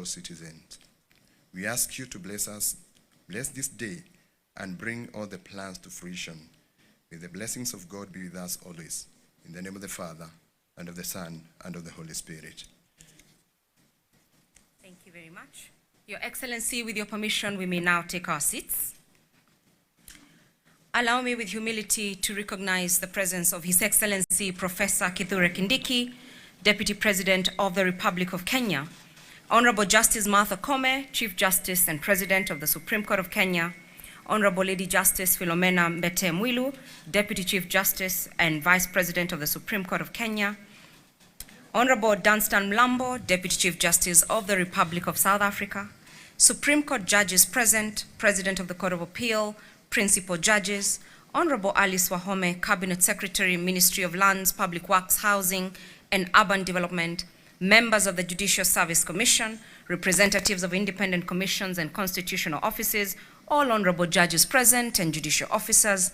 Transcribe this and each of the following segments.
all citizens. We ask you to bless us, bless this day, and bring all the plans to fruition. May the blessings of God be with us always. In the name of the Father, and of the Son, and of the Holy Spirit. Thank you very much. Your Excellency, with your permission, we may now take our seats. Allow me with humility to recognize the presence of His Excellency Professor Kindiki, Deputy President of the Republic of Kenya, Honorable Justice Martha Koome, Chief Justice and President of the Supreme Court of Kenya, Honorable Lady Justice Philomena Mbete Mwilu, Deputy Chief Justice and Vice President of the Supreme Court of Kenya, Honorable Dunstan Mlambo, Deputy Chief Justice of the Republic of South Africa, Supreme Court judges present, President of the Court of Appeal, Principal Judges, Honorable Alice Wahome, Cabinet Secretary, Ministry of Lands, Public Works, Housing, and Urban Development, members of the Judicial Service Commission, representatives of independent commissions and constitutional offices, all honorable judges present and judicial officers,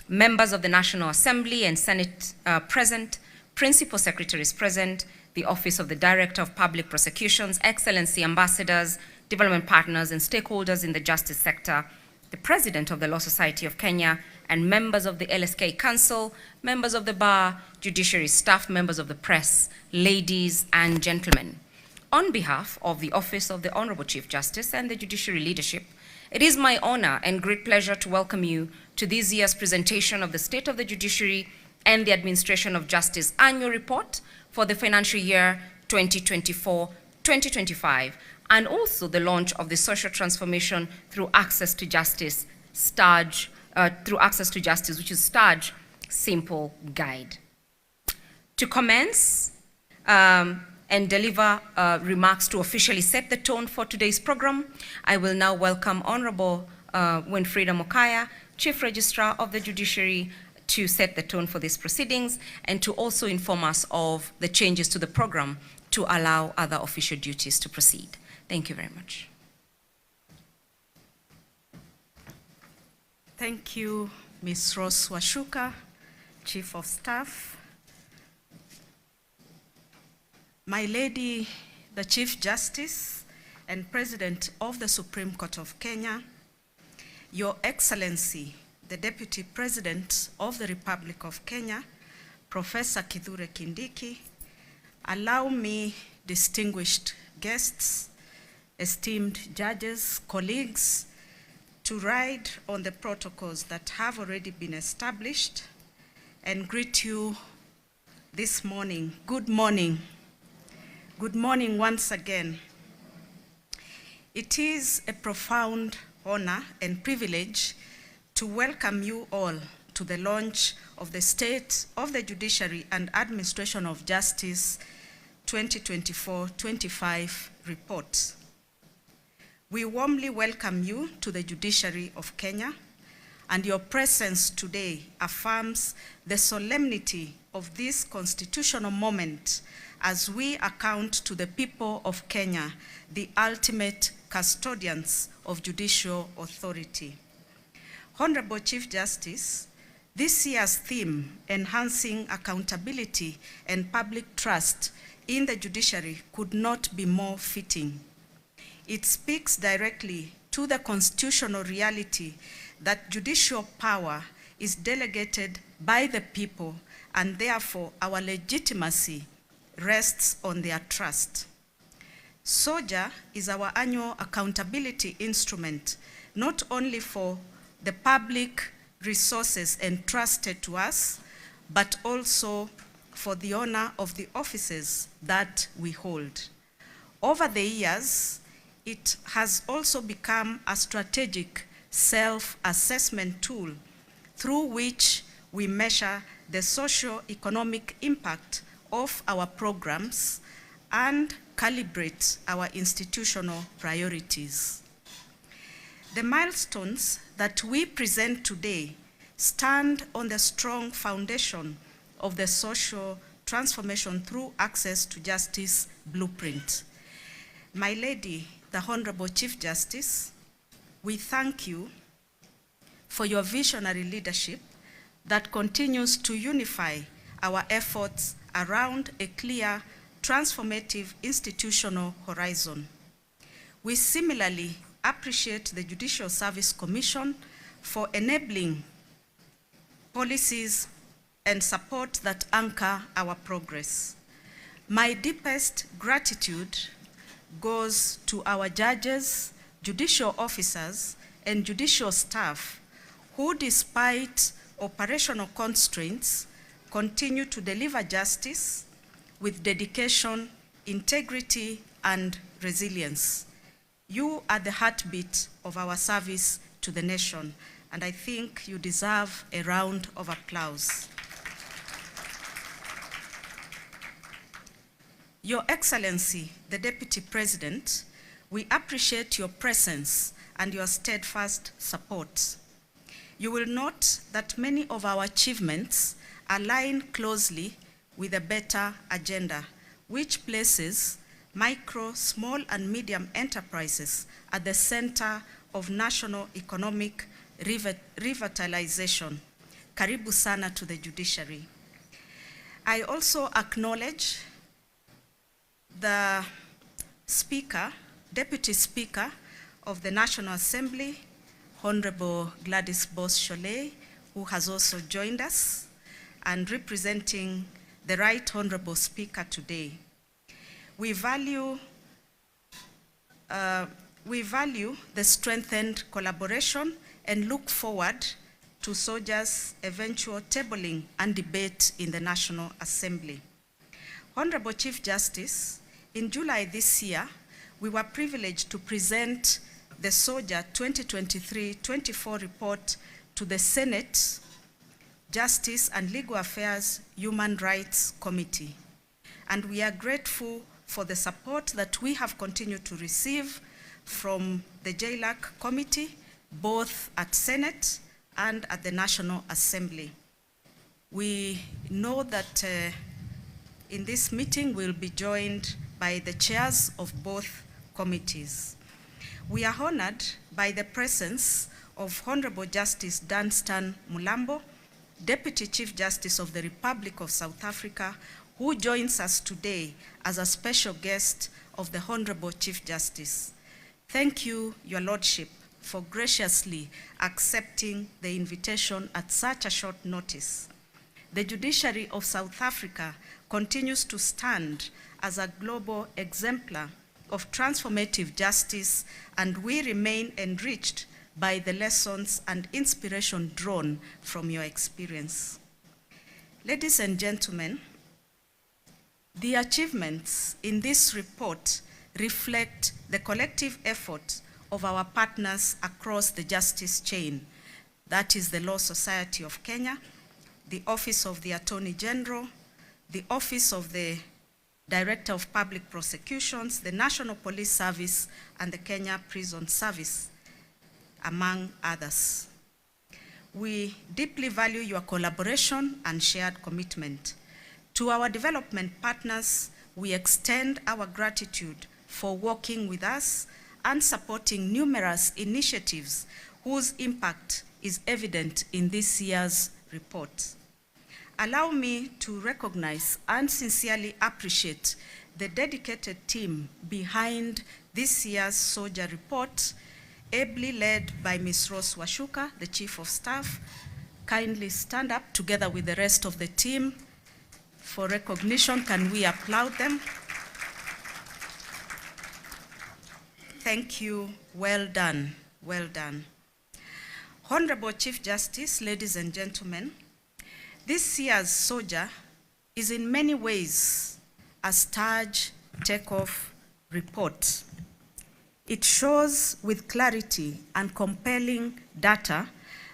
members of the National Assembly and Senate present, principal secretaries present, the Office of the Director of Public Prosecutions, Excellency ambassadors, development partners, and stakeholders in the justice sector, the President of the Law Society of Kenya, and members of the LSK Council, members of the Bar, Judiciary staff, members of the press, ladies and gentlemen. On behalf of the Office of the Honorable Chief Justice and the Judiciary leadership, it is my honor and great pleasure to welcome you to this year's presentation of the State of the Judiciary and the Administration of Justice Annual Report for the financial year 2024-2025, and also the launch of the Social Transformation Through Access to Justice, STARJ, which is STARJ Simple Guide. To commence and deliver remarks to officially set the tone for today's program, I will now welcome Honorable Winfrida Mokaya, Chief Registrar of the Judiciary, to set the tone for these proceedings and to also inform us of the changes to the program to allow other official duties to proceed. Thank you very much. Thank you, Ms. Rose Washuka, Chief of Staff. My Lady, the Chief Justice and President of the Supreme Court of Kenya, Your Excellency, the Deputy President of the Republic of Kenya, Professor Kindiki, allow me, distinguished guests, esteemed judges, colleagues, to ride on the protocols that have already been established and greet you this morning. Good morning. Good morning once again. It is a profound honor and privilege to welcome you all to the launch of the State of the Judiciary and Administration of Justice 2024-25 report. We warmly welcome you to the Judiciary of Kenya, and your presence today affirms the solemnity of this constitutional moment as we account to the people of Kenya, the ultimate custodians of judicial authority. Honorable Chief Justice, this year's theme, Enhancing Accountability and Public Trust in the Judiciary, could not be more fitting. It speaks directly to the constitutional reality that judicial power is delegated by the people, and therefore our legitimacy rests on their trust. SOJA is our annual accountability instrument, not only for the public resources entrusted to us, but also for the honor of the offices that we hold. Over the years, it has also become a strategic self-assessment tool through which we measure the socio-economic impact of our programs and calibrate our institutional priorities. The milestones that we present today stand on the strong foundation of the social transformation through access to justice blueprint. My Lady, the Honorable Chief Justice, we thank you for your visionary leadership that continues to unify our efforts around a clear, transformative institutional horizon. We similarly appreciate the Judicial Service Commission for enabling policies and support that anchor our progress. My deepest gratitude goes to our judges, judicial officers, and judicial staff who, despite operational constraints, continue to deliver justice with dedication, integrity, and resilience. You are the heartbeat of our service to the nation, and I think you deserve a round of applause. Your Excellency, the Deputy President, we appreciate your presence and your steadfast support. You will note that many of our achievements align closely with a better agenda, which places micro, small, and medium enterprises at the center of national economic revitalization. Karibu sana to the judiciary. I also acknowledge the Speaker, Deputy Speaker of the National Assembly, Honorable Gladys Boss-Sholay, who has also joined us, and representing the Right Honorable Speaker today. We value the strengthened collaboration and look forward to SOJA's eventual tabling and debate in the National Assembly. Honorable Chief Justice, in July this year, we were privileged to present the SOJA 2023-24 report to the Senate Justice and Legal Affairs Human Rights Committee. And we are grateful for the support that we have continued to receive from the JLAC Committee, both at Senate and at the National Assembly. We know that in this meeting we'll be joined by the chairs of both committees. We are honored by the presence of Honorable Justice Dunstan Mulambo, Deputy Chief Justice of the Republic of South Africa, who joins us today as a special guest of the Honorable Chief Justice. Thank you, Your Lordship, for graciously accepting the invitation at such a short notice. The judiciary of South Africa continues to stand as a global exemplar of transformative justice, and we remain enriched by the lessons and inspiration drawn from your experience. Ladies and gentlemen, the achievements in this report reflect the collective effort of our partners across the justice chain. That is the Law Society of Kenya, the Office of the Attorney General, the Office of the Director of Public Prosecutions, the National Police Service, and the Kenya Prison Service, among others. We deeply value your collaboration and shared commitment. To our development partners, we extend our gratitude for working with us and supporting numerous initiatives whose impact is evident in this year's report. Allow me to recognize and sincerely appreciate the dedicated team behind this year's SOJA report, ably led by Ms. Rose Washuka, the Chief of Staff. Kindly stand up together with the rest of the team for recognition. Can we applaud them? Thank you. Well done. Well done. Honorable Chief Justice, ladies and gentlemen, this year's SOJA is in many ways a stage takeoff report. It shows with clarity and compelling data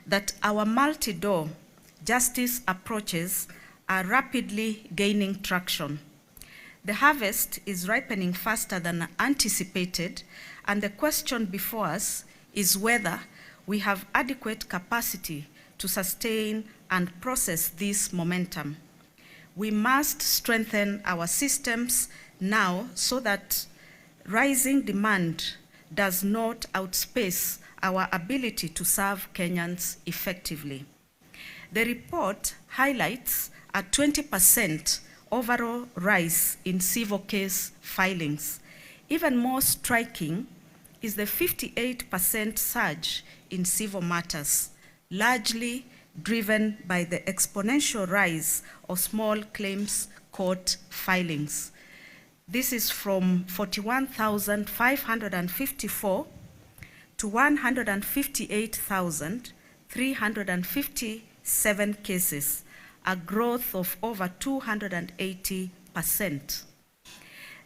that our multi-door justice approaches are rapidly gaining traction. The harvest is ripening faster than anticipated, and the question before us is whether we have adequate capacity to sustain and process this momentum. We must strengthen our systems now so that rising demand does not outpace our ability to serve Kenyans effectively. The report highlights a 20% overall rise in civil case filings. Even more striking is the 58% surge in civil matters, largely driven by the exponential rise of small claims court filings. This is from 41,554 to 158,357 cases, a growth of over 280%.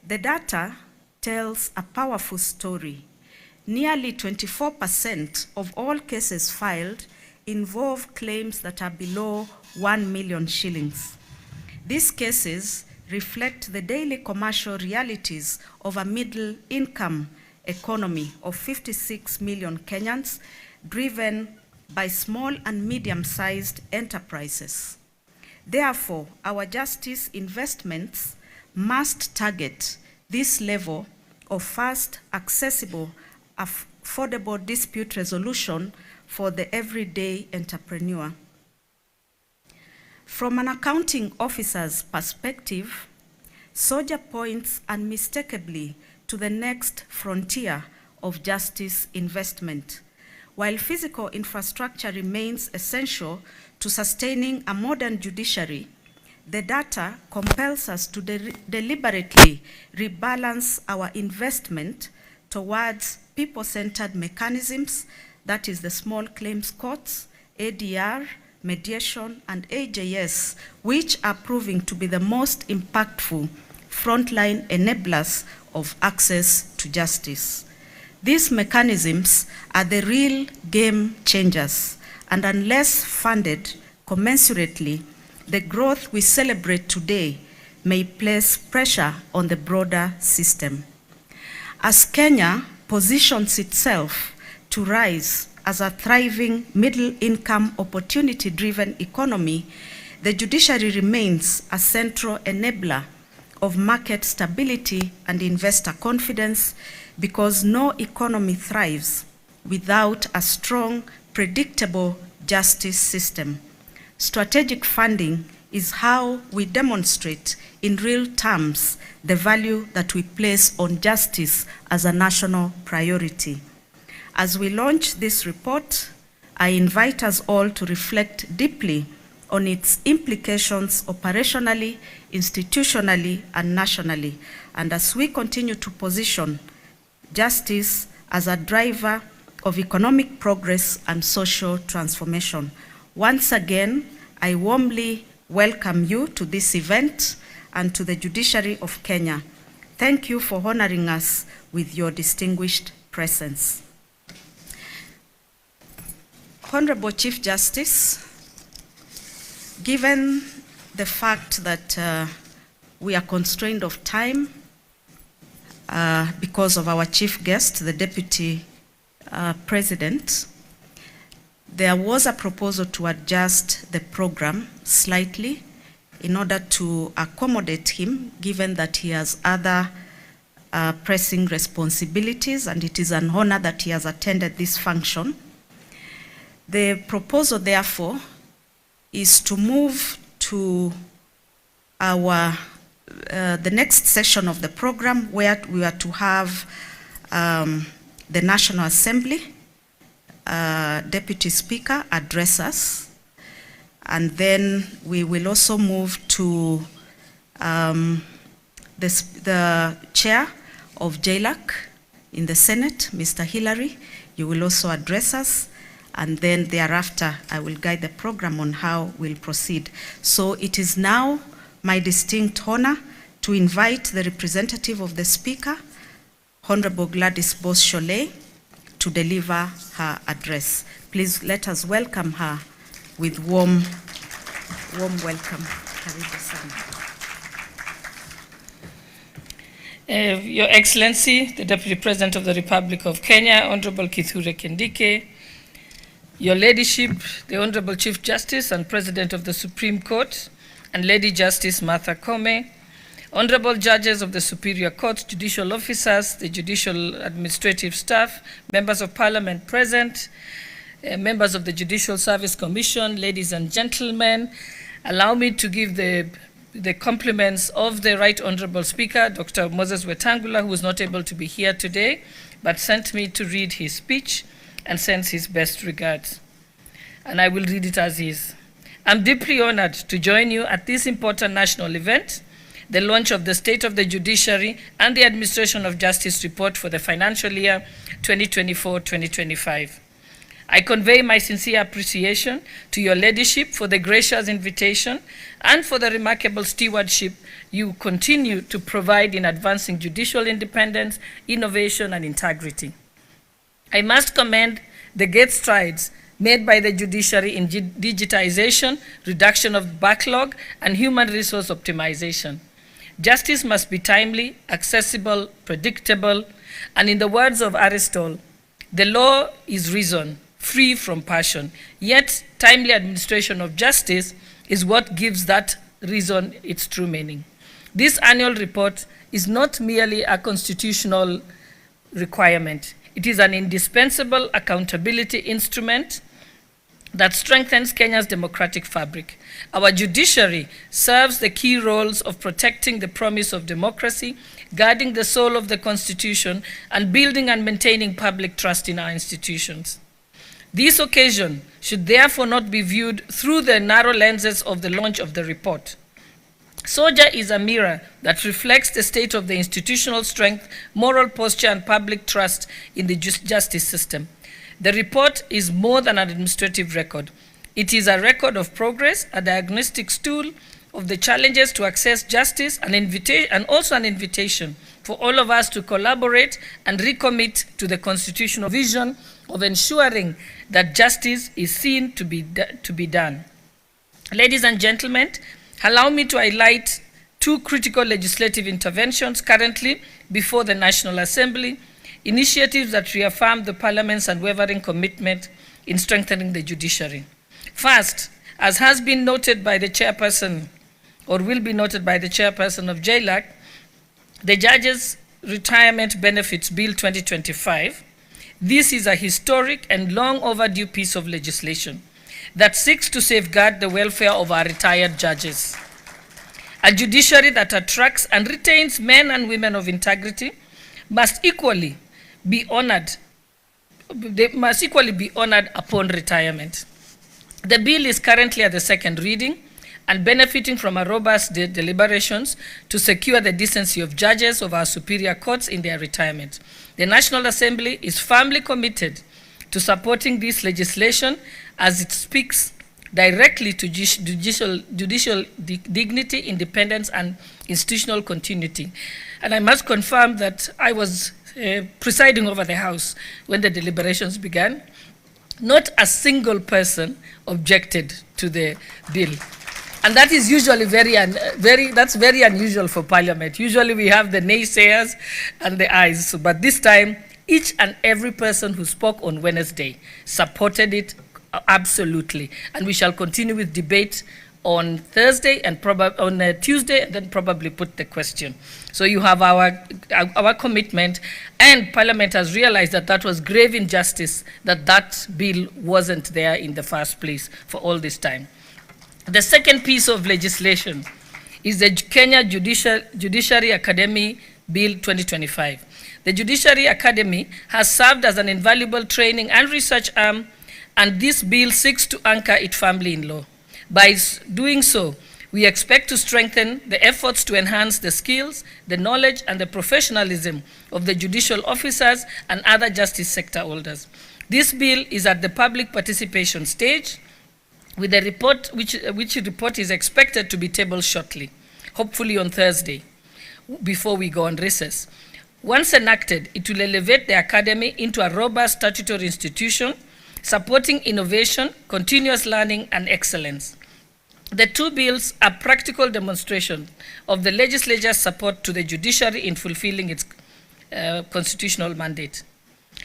The data tells a powerful story. Nearly 24% of all cases filed involve claims that are below 1 million shillings. These cases reflect the daily commercial realities of a middle-income economy of 56 million Kenyans, driven by small and medium-sized enterprises. Therefore, our justice investments must target this level of fast, accessible, affordable dispute resolution for the everyday entrepreneur. From an accounting officer's perspective, SOJA points unmistakably to the next frontier of justice investment. While physical infrastructure remains essential to sustaining a modern judiciary, the data compels us to deliberately rebalance our investment towards people-centered mechanisms, that is the small claims courts, ADR, mediation, and AJS, which are proving to be the most impactful frontline enablers of access to justice. These mechanisms are the real game changers, and unless funded commensurately, the growth we celebrate today may place pressure on the broader system. As Kenya positions itself to rise as a thriving middle-income opportunity-driven economy, the judiciary remains a central enabler of market stability and investor confidence, because no economy thrives without a strong, predictable justice system. Strategic funding is how we demonstrate in real terms the value that we place on justice as a national priority. As we launch this report, I invite us all to reflect deeply on its implications operationally, institutionally, and nationally, and as we continue to position justice as a driver of economic progress and social transformation. Once again, I warmly welcome you to this event and to the Judiciary of Kenya. Thank you for honoring us with your distinguished presence. Honorable Chief Justice, given the fact that we are constrained of time because of our chief guest, the Deputy President, there was a proposal to adjust the program slightly in order to accommodate him, given that he has other pressing responsibilities, and it is an honor that he has attended this function. The proposal, therefore, is to move to our the next session of the program, where we are to have the National Assembly Deputy Speaker address us, and then we will also move to the Chair of JLAC in the Senate, Mr. Hillary. You will also address us, and then thereafter I will guide the program on how we'll proceed. So it is now my distinct honor to invite the representative of the Speaker, Honorable Gladys Bos-Sholei, to deliver her address. Please let us welcome her with warm welcome. Your Excellency, the Deputy President of the Republic of Kenya, Honorable Kithure Kindiki, Your Ladyship, the Honorable Chief Justice and President of the Supreme Court, and Lady Justice Martha Koome, Honorable Judges of the Superior Court, Judicial Officers, the Judicial Administrative Staff, Members of Parliament present, members of the Judicial Service Commission, ladies and gentlemen, allow me to give the compliments of the Right Honorable Speaker, Dr. Moses Wetangula, who is not able to be here today, but sent me to read his speech and sends his best regards. And I will read it as is. I'm deeply honored to join you at this important national event, the launch of the State of the Judiciary and the Administration of Justice report for the financial year 2024-2025. I convey my sincere appreciation to your leadership for the gracious invitation and for the remarkable stewardship you continue to provide in advancing judicial independence, innovation, and integrity. I must commend the great strides made by the judiciary in digitization, reduction of backlog, and human resource optimization. Justice must be timely, accessible, predictable, and in the words of Aristotle, the law is reason, free from passion, yet timely administration of justice is what gives that reason its true meaning. This annual report is not merely a constitutional requirement. It is an indispensable accountability instrument that strengthens Kenya's democratic fabric. Our judiciary serves the key roles of protecting the promise of democracy, guarding the soul of the Constitution, and building and maintaining public trust in our institutions. This occasion should therefore not be viewed through the narrow lenses of the launch of the report. SOJA is a mirror that reflects the state of the institutional strength, moral posture, and public trust in the justice system. The report is more than an administrative record. It is a record of progress, a diagnostic tool of the challenges to access justice, and also an invitation for all of us to collaborate and recommit to the constitutional vision of ensuring that justice is seen to be done. Ladies and gentlemen, allow me to highlight two critical legislative interventions currently before the National Assembly, initiatives that reaffirm the Parliament's unwavering commitment in strengthening the judiciary. First, as has been noted by the chairperson, or will be noted by the chairperson of JLAC, the Judges' Retirement Benefits Bill 2025. This is a historic and long overdue piece of legislation that seeks to safeguard the welfare of our retired judges. A judiciary that attracts and retains men and women of integrity must equally be honored. They must equally be honored upon retirement. The bill is currently at the second reading and benefiting from a robust deliberations to secure the decency of judges of our superior courts in their retirement. The National Assembly is firmly committed to supporting this legislation as it speaks directly to judicial dignity, independence, and institutional continuity. And I must confirm that I was presiding over the House when the deliberations began. Not a single person objected to the bill. And that is usually very unusual for Parliament. Usually we have the naysayers and the ayes. But this time, each and every person who spoke on Wednesday supported it absolutely. And we shall continue with debate on Thursday and on Tuesday, and then probably put the question. So you have our commitment, and Parliament has realized that that was grave injustice, that bill wasn't there in the first place for all this time. The second piece of legislation is the Kenya Judiciary Academy Bill 2025. The Judiciary Academy has served as an invaluable training and research arm, and this bill seeks to anchor it firmly in law. By doing so, we expect to strengthen the efforts to enhance the skills, the knowledge, and the professionalism of the judicial officers and other justice sector holders. This bill is at the public participation stage, with the report, which report is expected to be tabled shortly, hopefully on Thursday, before we go on recess. Once enacted, it will elevate the academy into a robust statutory institution, supporting innovation, continuous learning, and excellence. The two bills are practical demonstration of the legislature's support to the judiciary in fulfilling its constitutional mandate.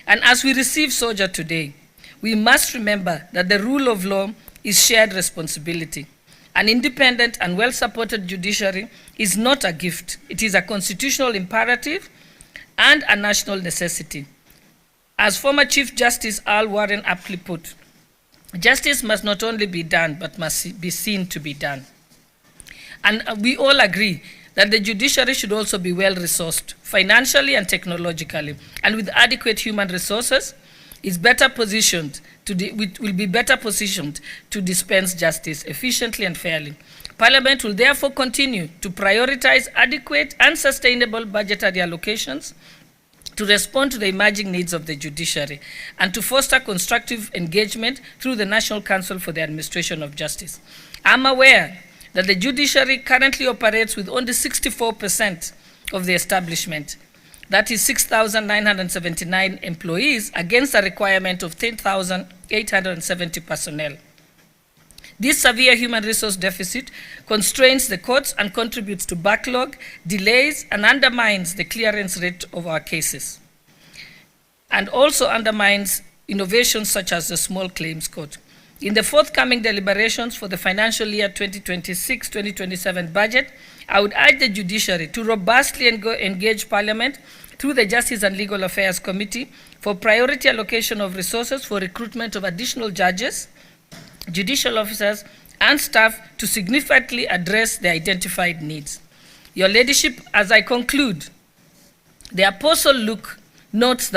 And as we receive SOJA today, we must remember that the rule of law is shared responsibility. An independent and well-supported judiciary is not a gift. It is a constitutional imperative and a national necessity. As former Chief Justice Al Warren aptly put, justice must not only be done, but must be seen to be done. And we all agree that the judiciary should also be well-resourced, financially and technologically, and with adequate human resources, will be better positioned to dispense justice efficiently and fairly. Parliament will therefore continue to prioritize adequate and sustainable budgetary allocations to respond to the emerging needs of the judiciary and to foster constructive engagement through the National Council for the Administration of Justice. I'm aware that the judiciary currently operates with only 64% of the establishment, that is 6,979 employees against a requirement of 10,870 personnel. This severe human resource deficit constrains the courts and contributes to backlog, delays, and undermines the clearance rate of our cases, and also undermines innovations such as the small claims court. In the forthcoming deliberations for the financial year 2026-2027 budget, I would urge the judiciary to robustly engage Parliament through the Justice and Legal Affairs Committee for priority allocation of resources for recruitment of additional judges, judicial officers, and staff to significantly address the identified needs. Your Ladyship, as I conclude, the Apostle Luke notes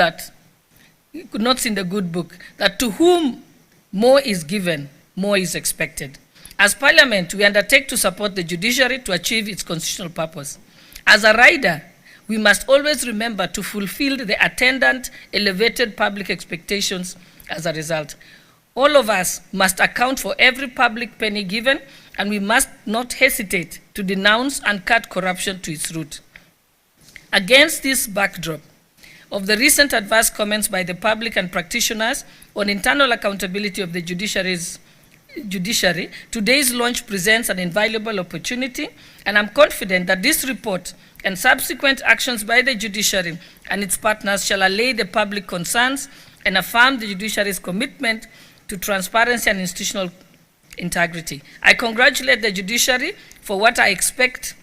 in the good book that to whom more is given, more is expected. As Parliament, we undertake to support the judiciary to achieve its constitutional purpose. As a rider, we must always remember to fulfill the attendant elevated public expectations as a result. All of us must account for every public penny given, and we must not hesitate to denounce and cut corruption to its root. Against this backdrop of the recent adverse comments by the public and practitioners on internal accountability of the judiciary, today's launch presents an invaluable opportunity, and I'm confident that this report and subsequent actions by the judiciary and its partners shall allay the public concerns and affirm the judiciary's commitment to transparency and institutional integrity. I congratulate the judiciary for what I expect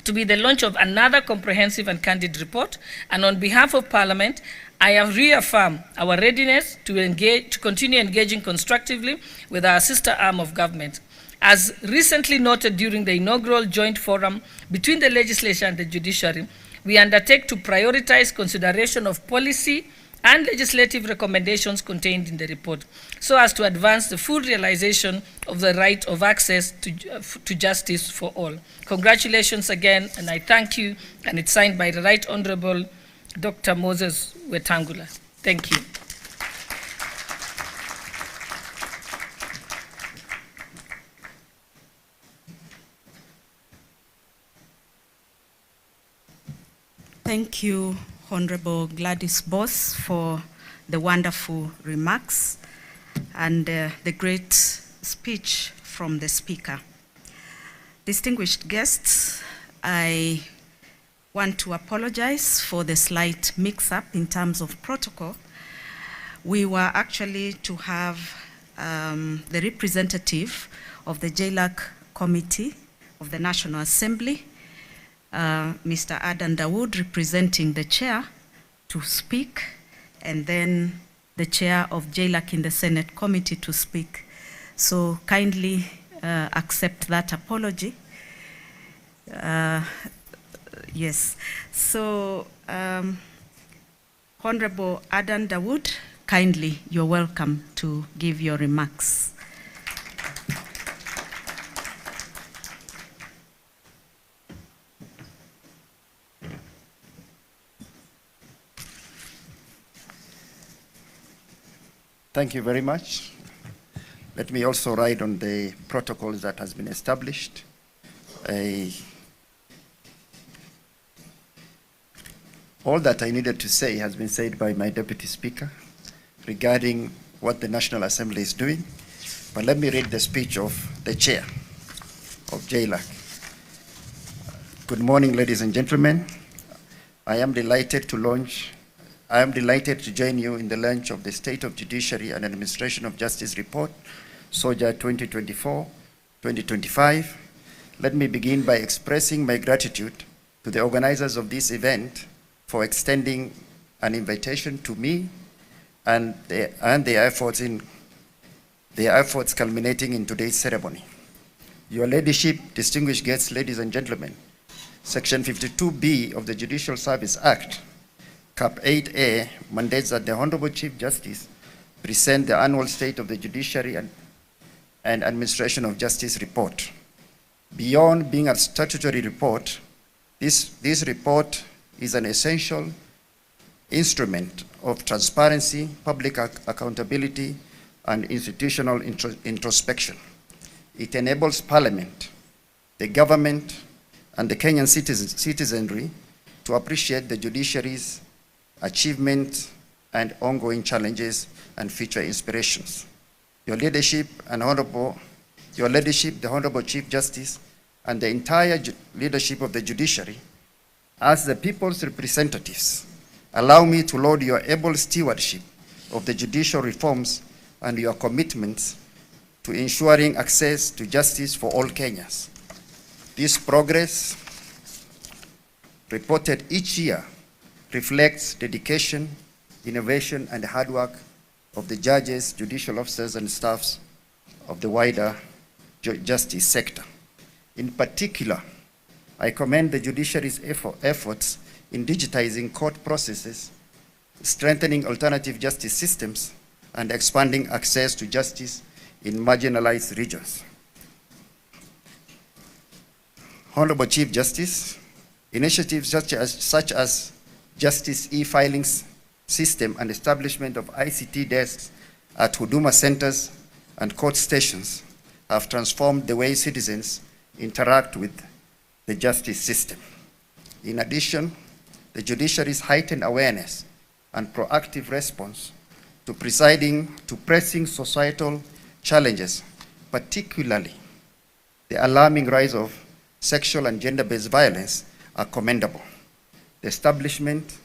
to be the launch of another comprehensive and candid report, and on behalf of Parliament, I have reaffirmed our readiness to continue engaging constructively with our sister arm of government. As recently noted during the inaugural joint forum between the legislature and the judiciary, we undertake to prioritize consideration of policy and legislative recommendations contained in the report so as to advance the full realization of the right of access to justice for all. Congratulations again, and I thank you, and it's signed by the Right Honorable Dr. Moses Wetangula. Thank you. Thank you, Honorable Gladys Boss, for the wonderful remarks and the great speech from the speaker. Distinguished guests, I want to apologize for the slight mix-up in terms of protocol. We were actually to have the representative of the JLAC Committee of the National Assembly, Mr. Adan Dawood, representing the chair, to speak, and then the chair of JLAC in the Senate Committee to speak. So kindly accept that apology. Yes. So, Honorable Adan Dawood, kindly, you're welcome to give your remarks. Thank you very much. Let me also ride on the protocols that has been established. All that I needed to say has been said by my Deputy Speaker regarding what the National Assembly is doing. But let me read the speech of the Chair of JLAC. Good morning, ladies and gentlemen. I am delighted to join you in the launch of the State of Judiciary and Administration of Justice Report, SOJA 2024-2025. Let me begin by expressing my gratitude to the organizers of this event for extending an invitation to me and their efforts culminating in today's ceremony. Your Ladyship, distinguished guests, ladies and gentlemen, Section 52B of the Judicial Service Act, Cap 8A, mandates that the Honorable Chief Justice present the annual State of the Judiciary and Administration of Justice report. Beyond being a statutory report, this report is an essential instrument of transparency, public accountability, and institutional introspection. It enables Parliament, the government, and the Kenyan citizenry to appreciate the judiciary's achievements and ongoing challenges and future inspirations. Your leadership, the Honorable Chief Justice, and the entire leadership of the judiciary, as the people's representatives, allow me to laud your able stewardship of the judicial reforms and your commitments to ensuring access to justice for all Kenyans. This progress, reported each year, reflects dedication, innovation, and hard work of the judges, judicial officers, and staffs of the wider justice sector. In particular, I commend the judiciary's efforts in digitizing court processes, strengthening alternative justice systems, and expanding access to justice in marginalized regions. Honorable Chief Justice, initiatives such as Justice e-filings system and establishment of ICT desks at Huduma centers and court stations have transformed the way citizens interact with the justice system. In addition, the judiciary's heightened awareness and proactive response to pressing societal challenges, particularly the alarming rise of sexual and gender-based violence, are commendable. The establishment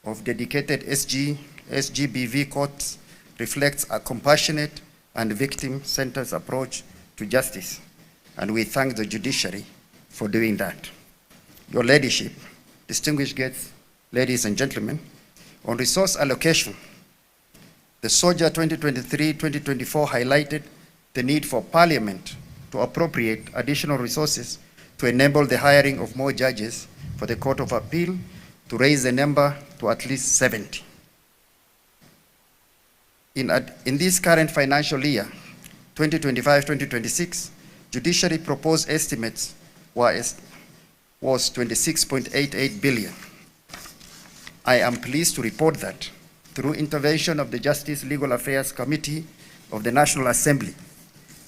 of dedicated SGBV courts reflects a compassionate and victim-centered approach to justice, and we thank the judiciary for doing that. Your leadership, distinguished guests, ladies and gentlemen, on resource allocation, the SOJA 2023-2024 highlighted the need for Parliament to appropriate additional resources to enable the hiring of more judges for the Court of Appeal, to raise the number to at least 70. In this current financial year, 2025-2026, judiciary proposed estimates was 26.88 billion. I am pleased to report that through intervention of the Justice Legal Affairs Committee of the National Assembly,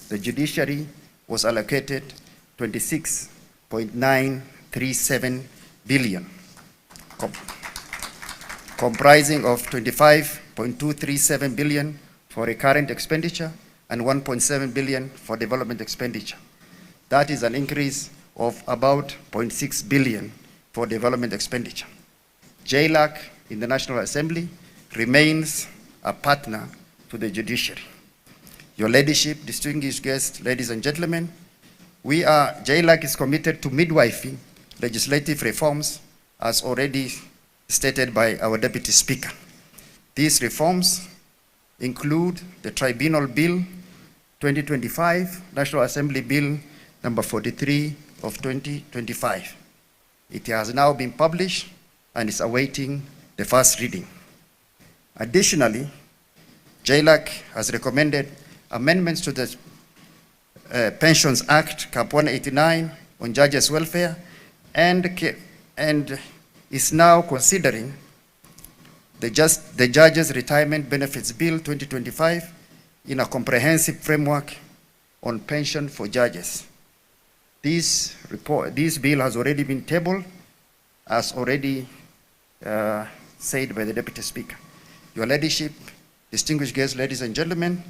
the judiciary was allocated 26.937 billion, comprising of 25.237 billion for recurrent expenditure and 1.7 billion for development expenditure. That is an increase of about 0.6 billion for development expenditure. JLAC in the National Assembly remains a partner to the judiciary. Your leadership, distinguished guests, ladies and gentlemen, JLAC is committed to midwifing legislative reforms as already stated by our Deputy Speaker. These reforms include the Tribunal Bill 2025, National Assembly Bill number 43 of 2025. It has now been published and is awaiting the first reading. Additionally, JLAC has recommended amendments to the Pensions Act, Cap 189, on judges' welfare, and is now considering the Judges' Retirement Benefits Bill 2025 in a comprehensive framework on pension for judges. This bill has already been tabled, as already said by the Deputy Speaker. Your leadership, distinguished guests, ladies and gentlemen,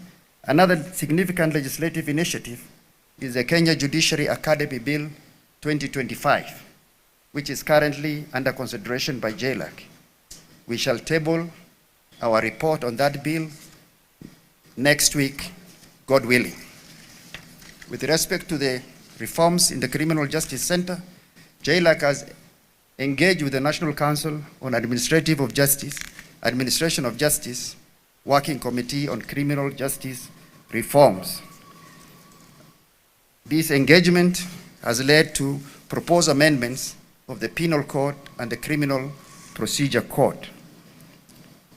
another significant legislative initiative is the Kenya Judiciary Academy Bill 2025, which is currently under consideration by JLAC. We shall table our report on that bill next week, God willing. With respect to the reforms in the Criminal Justice Center, JLAC has engaged with the National Council on Administration of Justice Working Committee on Criminal Justice Reforms. This engagement has led to proposed amendments of the Penal Code and the Criminal Procedure Code.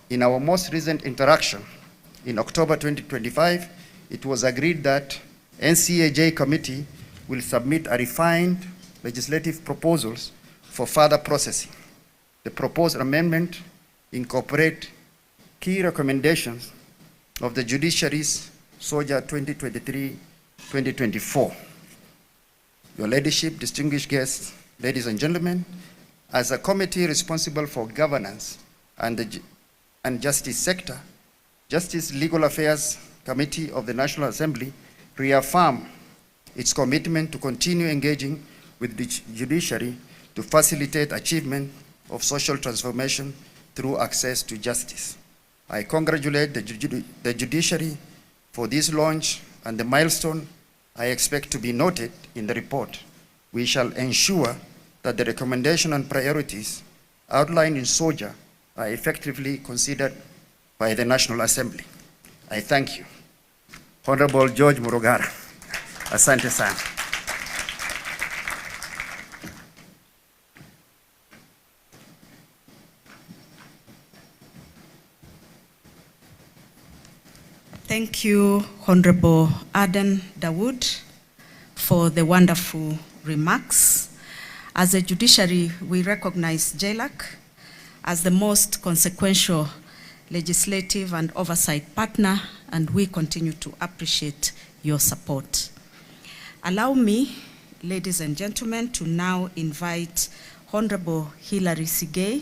In our most recent interaction in October 2025, it was agreed that NCAJ committee will submit a refined legislative proposals for further processing. The proposed amendment incorporate key recommendations of the Judiciary's SOJA 2023-2024. Your Ladyship, distinguished guests, ladies and gentlemen, as a committee responsible for governance and justice sector, Justice Legal Affairs Committee of the National Assembly reaffirm its commitment to continue engaging with the judiciary to facilitate achievement of social transformation through access to justice. I congratulate the judiciary for this launch and the milestone I expect to be noted in the report. We shall ensure that the recommendation and priorities outlined in SOJA are effectively considered by the National Assembly. I thank you. Honorable George Murugara. Asante sana. Thank you, Honorable Aden Dawood, for the wonderful remarks. As a judiciary, we recognize JLAC as the most consequential legislative and oversight partner, and we continue to appreciate your support. Allow me, ladies and gentlemen, to now invite Honorable Hilary Sigei,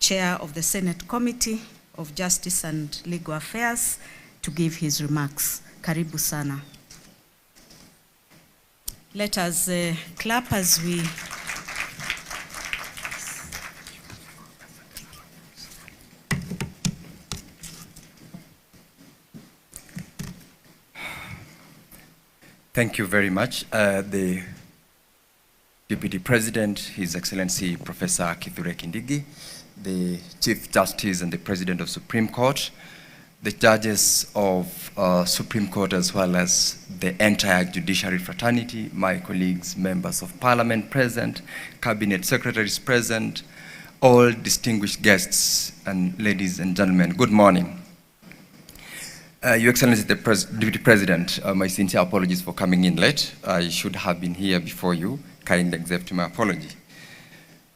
Chair of the Senate Committee of Justice and Legal Affairs, to give his remarks. Karibu sana. Let us clap as we Thank you very much. The Deputy President, His Excellency Professor Kithure Kindiki, the Chief Justice and the President of Supreme Court, the judges of Supreme Court, as well as the entire judiciary fraternity, my colleagues, members of parliament present, cabinet secretaries present, all distinguished guests, and ladies and gentlemen, good morning. Your Excellency, the Deputy President, my sincere apologies for coming in late. I should have been here before you. Kindly accept my apology.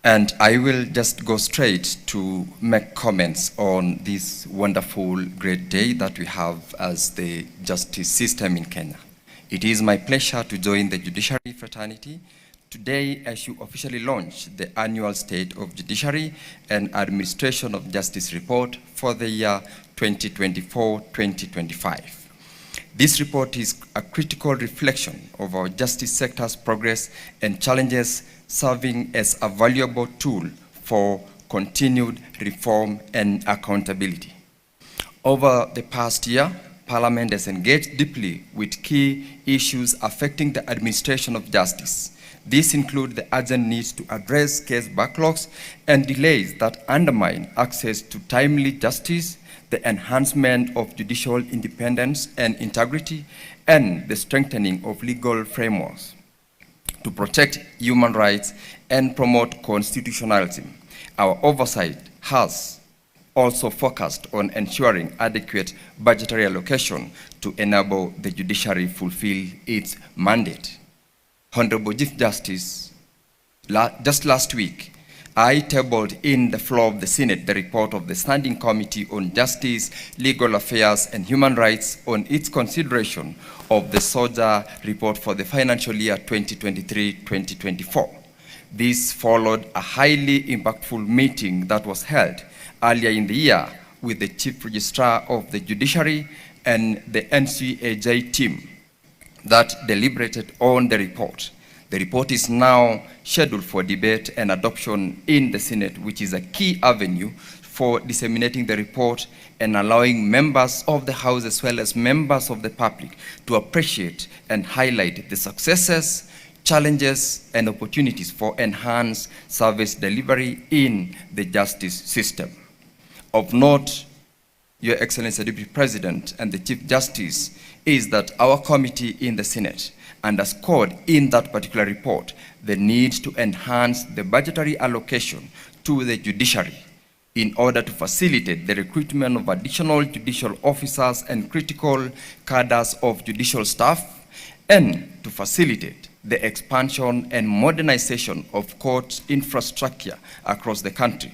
And I will just go straight to make comments on this wonderful, great day that we have as the justice system in Kenya. It is my pleasure to join the judiciary fraternity today as you officially launch the annual State of Judiciary and Administration of Justice report for the year 2024-2025. This report is a critical reflection of our justice sector's progress and challenges, serving as a valuable tool for continued reform and accountability. Over the past year, Parliament has engaged deeply with key issues affecting the administration of justice. These include the urgent need to address case backlogs and delays that undermine access to timely justice, the enhancement of judicial independence and integrity, and the strengthening of legal frameworks to protect human rights and promote constitutionalism. Our oversight has also focused on ensuring adequate budgetary allocation to enable the judiciary fulfill its mandate. Honorable Chief Justice, just last week, I tabled in the floor of the Senate the report of the Standing Committee on Justice, Legal Affairs and Human Rights on its consideration of the SOJA report for the financial year 2023-2024. This followed a highly impactful meeting that was held earlier in the year with the Chief Registrar of the Judiciary and the NCAJ team that deliberated on the report. The report is now scheduled for debate and adoption in the Senate, which is a key avenue for disseminating the report and allowing members of the House as well as members of the public to appreciate and highlight the successes, challenges, and opportunities for enhanced service delivery in the justice system. Of note, Your Excellency Deputy President and the Chief Justice, is that our committee in the Senate underscored in that particular report the need to enhance the budgetary allocation to the judiciary in order to facilitate the recruitment of additional judicial officers and critical cadres of judicial staff, and to facilitate the expansion and modernization of court infrastructure across the country.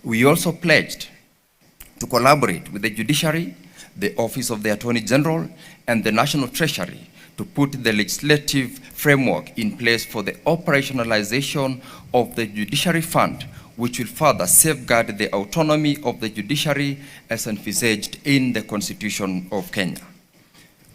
We also pledged to collaborate with the Judiciary, the Office of the Attorney General, and the National Treasury to put the legislative framework in place for the operationalization of the Judiciary Fund, which will further safeguard the autonomy of the judiciary as envisaged in the Constitution of Kenya.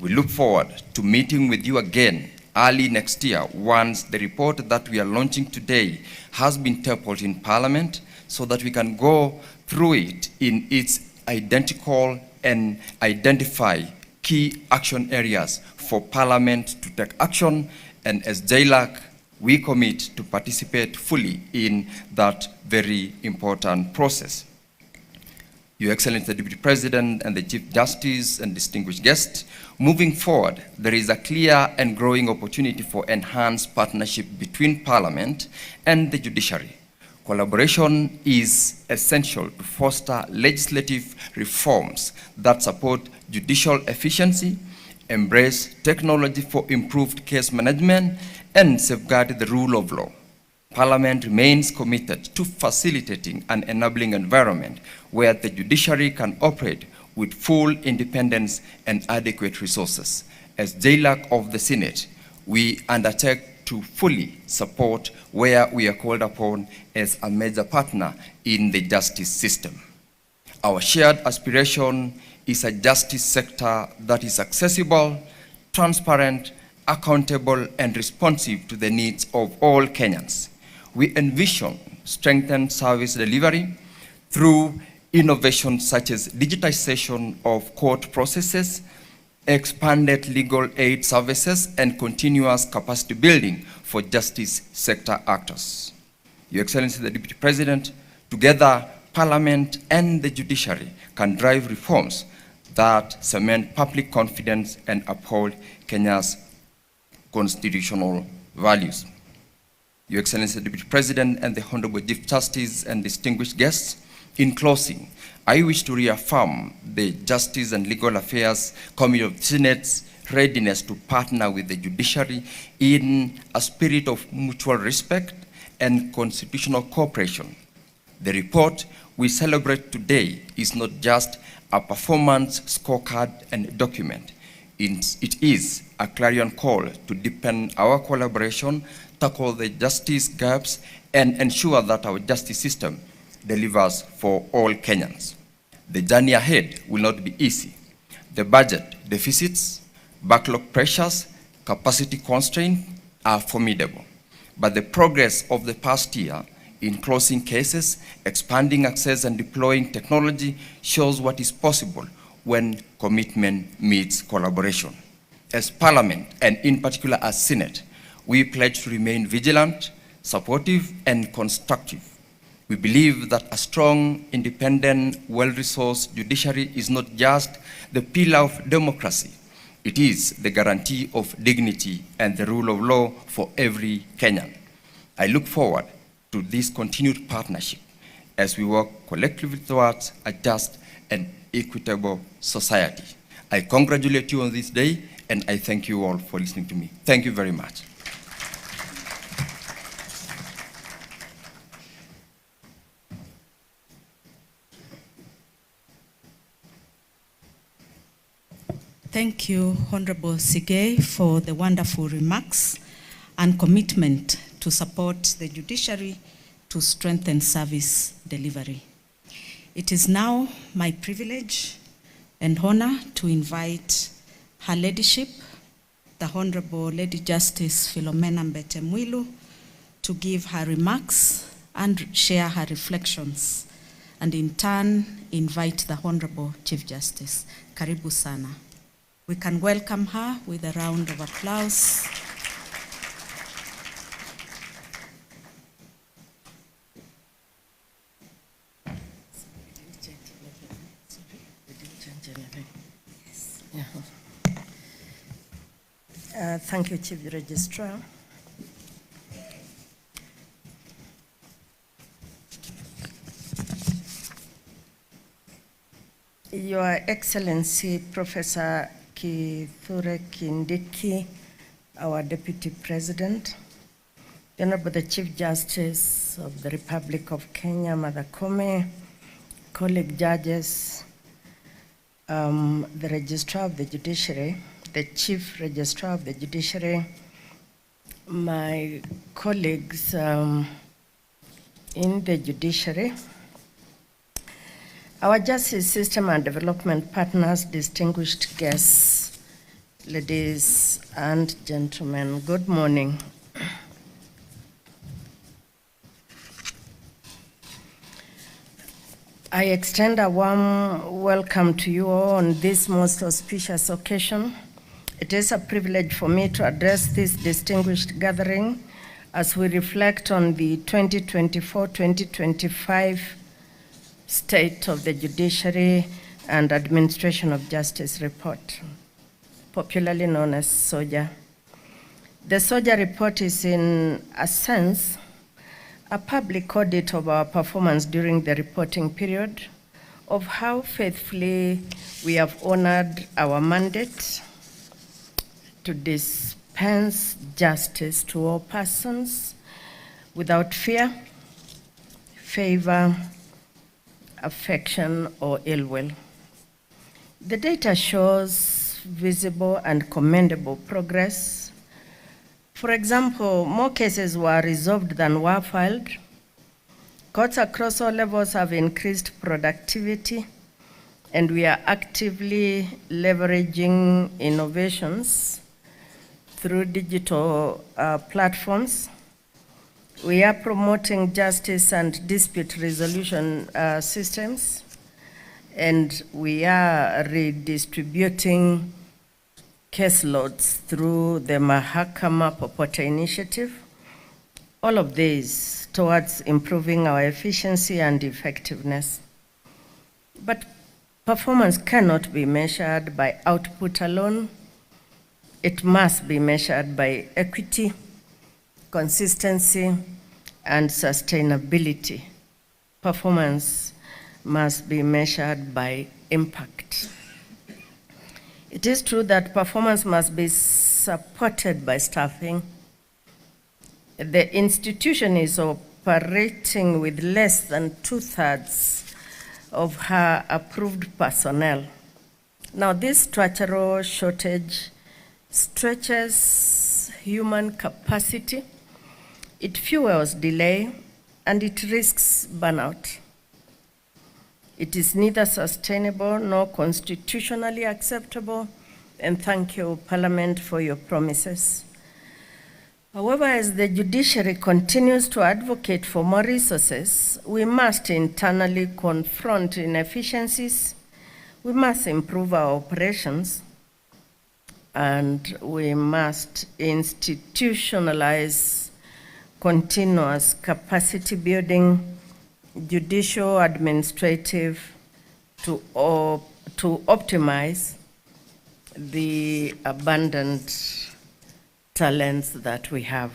We look forward to meeting with you again early next year once the report that we are launching today has been tabled in Parliament, so that we can go through it in its identical and identify key action areas for Parliament to take action. And as JLAC, we commit to participate fully in that very important process. Your Excellency, the Deputy President and the Chief Justice and distinguished guests, moving forward, there is a clear and growing opportunity for enhanced partnership between Parliament and the judiciary. Collaboration is essential to foster legislative reforms that support judicial efficiency, embrace technology for improved case management, and safeguard the rule of law. Parliament remains committed to facilitating an enabling environment where the judiciary can operate with full independence and adequate resources. As JLAC of the Senate, we undertake to fully support where we are called upon as a major partner in the justice system. Our shared aspiration is a justice sector that is accessible, transparent, accountable, and responsive to the needs of all Kenyans. We envision strengthened service delivery through innovations such as digitization of court processes, expanded legal aid services, and continuous capacity building for justice sector actors. Your Excellency, the Deputy President, together Parliament and the judiciary can drive reforms that cement public confidence and uphold Kenya's constitutional values. Your Excellency, the Deputy President and the Honorable Chief Justice and distinguished guests, in closing, I wish to reaffirm the Justice and Legal Affairs Committee of the Senate's readiness to partner with the judiciary in a spirit of mutual respect and constitutional cooperation. The report we celebrate today is not just a performance scorecard and document. It is a clarion call to deepen our collaboration, tackle the justice gaps, and ensure that our justice system delivers for all Kenyans. The journey ahead will not be easy. The budget deficits, backlog pressures, capacity constraints are formidable. But the progress of the past year in closing cases, expanding access, and deploying technology shows what is possible when commitment meets collaboration. As Parliament, and in particular as Senate, we pledge to remain vigilant, supportive, and constructive. We believe that a strong, independent, well-resourced judiciary is not just the pillar of democracy. It is the guarantee of dignity and the rule of law for every Kenyan. I look forward to this continued partnership as we work collectively towards a just and equitable society. I congratulate you on this day, and I thank you all for listening to me. Thank you very much. Thank you, Honorable Sigei, for the wonderful remarks and commitment to support the judiciary to strengthen service delivery. It is now my privilege and honor to invite Her Ladyship, the Honorable Lady Justice Philomena Mbete Mwilu, to give her remarks and share her reflections, and in turn invite the Honorable Chief Justice. Karibu sana. We can welcome her with a round of applause. Thank you, Chief Registrar. Your Excellency, Professor Kithure Kindiki, our Deputy President, the Honorable the Chief Justice of the Republic of Kenya, Martha Koome, colleague judges, the Registrar of the Judiciary, the Chief Registrar of the Judiciary, my colleagues in the Judiciary, our justice system and development partners, distinguished guests, ladies and gentlemen, good morning. I extend a warm welcome to you all on this most auspicious occasion. It is a privilege for me to address this distinguished gathering as we reflect on the 2024-2025 State of the Judiciary and Administration of Justice Report, popularly known as SOJA. The SOJA report is, in a sense, a public audit of our performance during the reporting period, of how faithfully we have honored our mandate to dispense justice to all persons without fear, favor, affection, or ill will. The data shows visible and commendable progress. For example, more cases were resolved than were filed. Courts across all levels have increased productivity, and we are actively leveraging innovations through digital platforms. We are promoting justice and dispute resolution systems, and we are redistributing caseloads through the Mahakama Popote initiative. All of these towards improving our efficiency and effectiveness. But performance cannot be measured by output alone. It must be measured by equity, consistency, and sustainability. Performance must be measured by impact. It is true that performance must be supported by staffing. The institution is operating with less than 2/3 of her approved personnel. Now, this structural shortage stretches human capacity, it fuels delay, and it risks burnout. It is neither sustainable nor constitutionally acceptable, and thank you, Parliament, for your promises. However, as the judiciary continues to advocate for more resources, we must internally confront inefficiencies, we must improve our operations, and we must institutionalize continuous capacity building, judicial, administrative, to optimize the abundant talents that we have.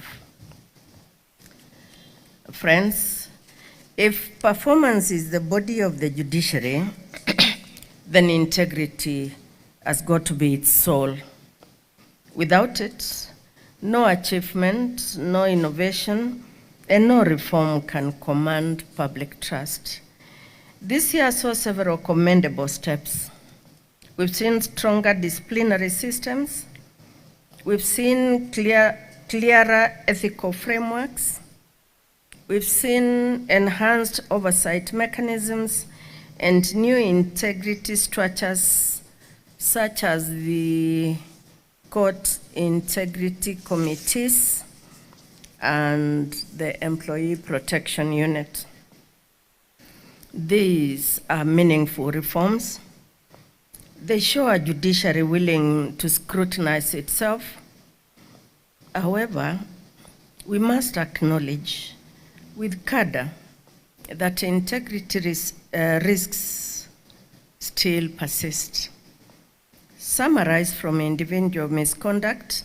Friends, if performance is the body of the judiciary, then integrity has got to be its soul. Without it, no achievement, no innovation, and no reform can command public trust. This year saw several commendable steps. We've seen stronger disciplinary systems. We've seen clearer ethical frameworks. We've seen enhanced oversight mechanisms and new integrity structures, such as the court integrity committees and the employee protection unit. These are meaningful reforms. They show a judiciary willing to scrutinize itself. However, we must acknowledge with candor that integrity risks still persist. Some arise from individual misconduct,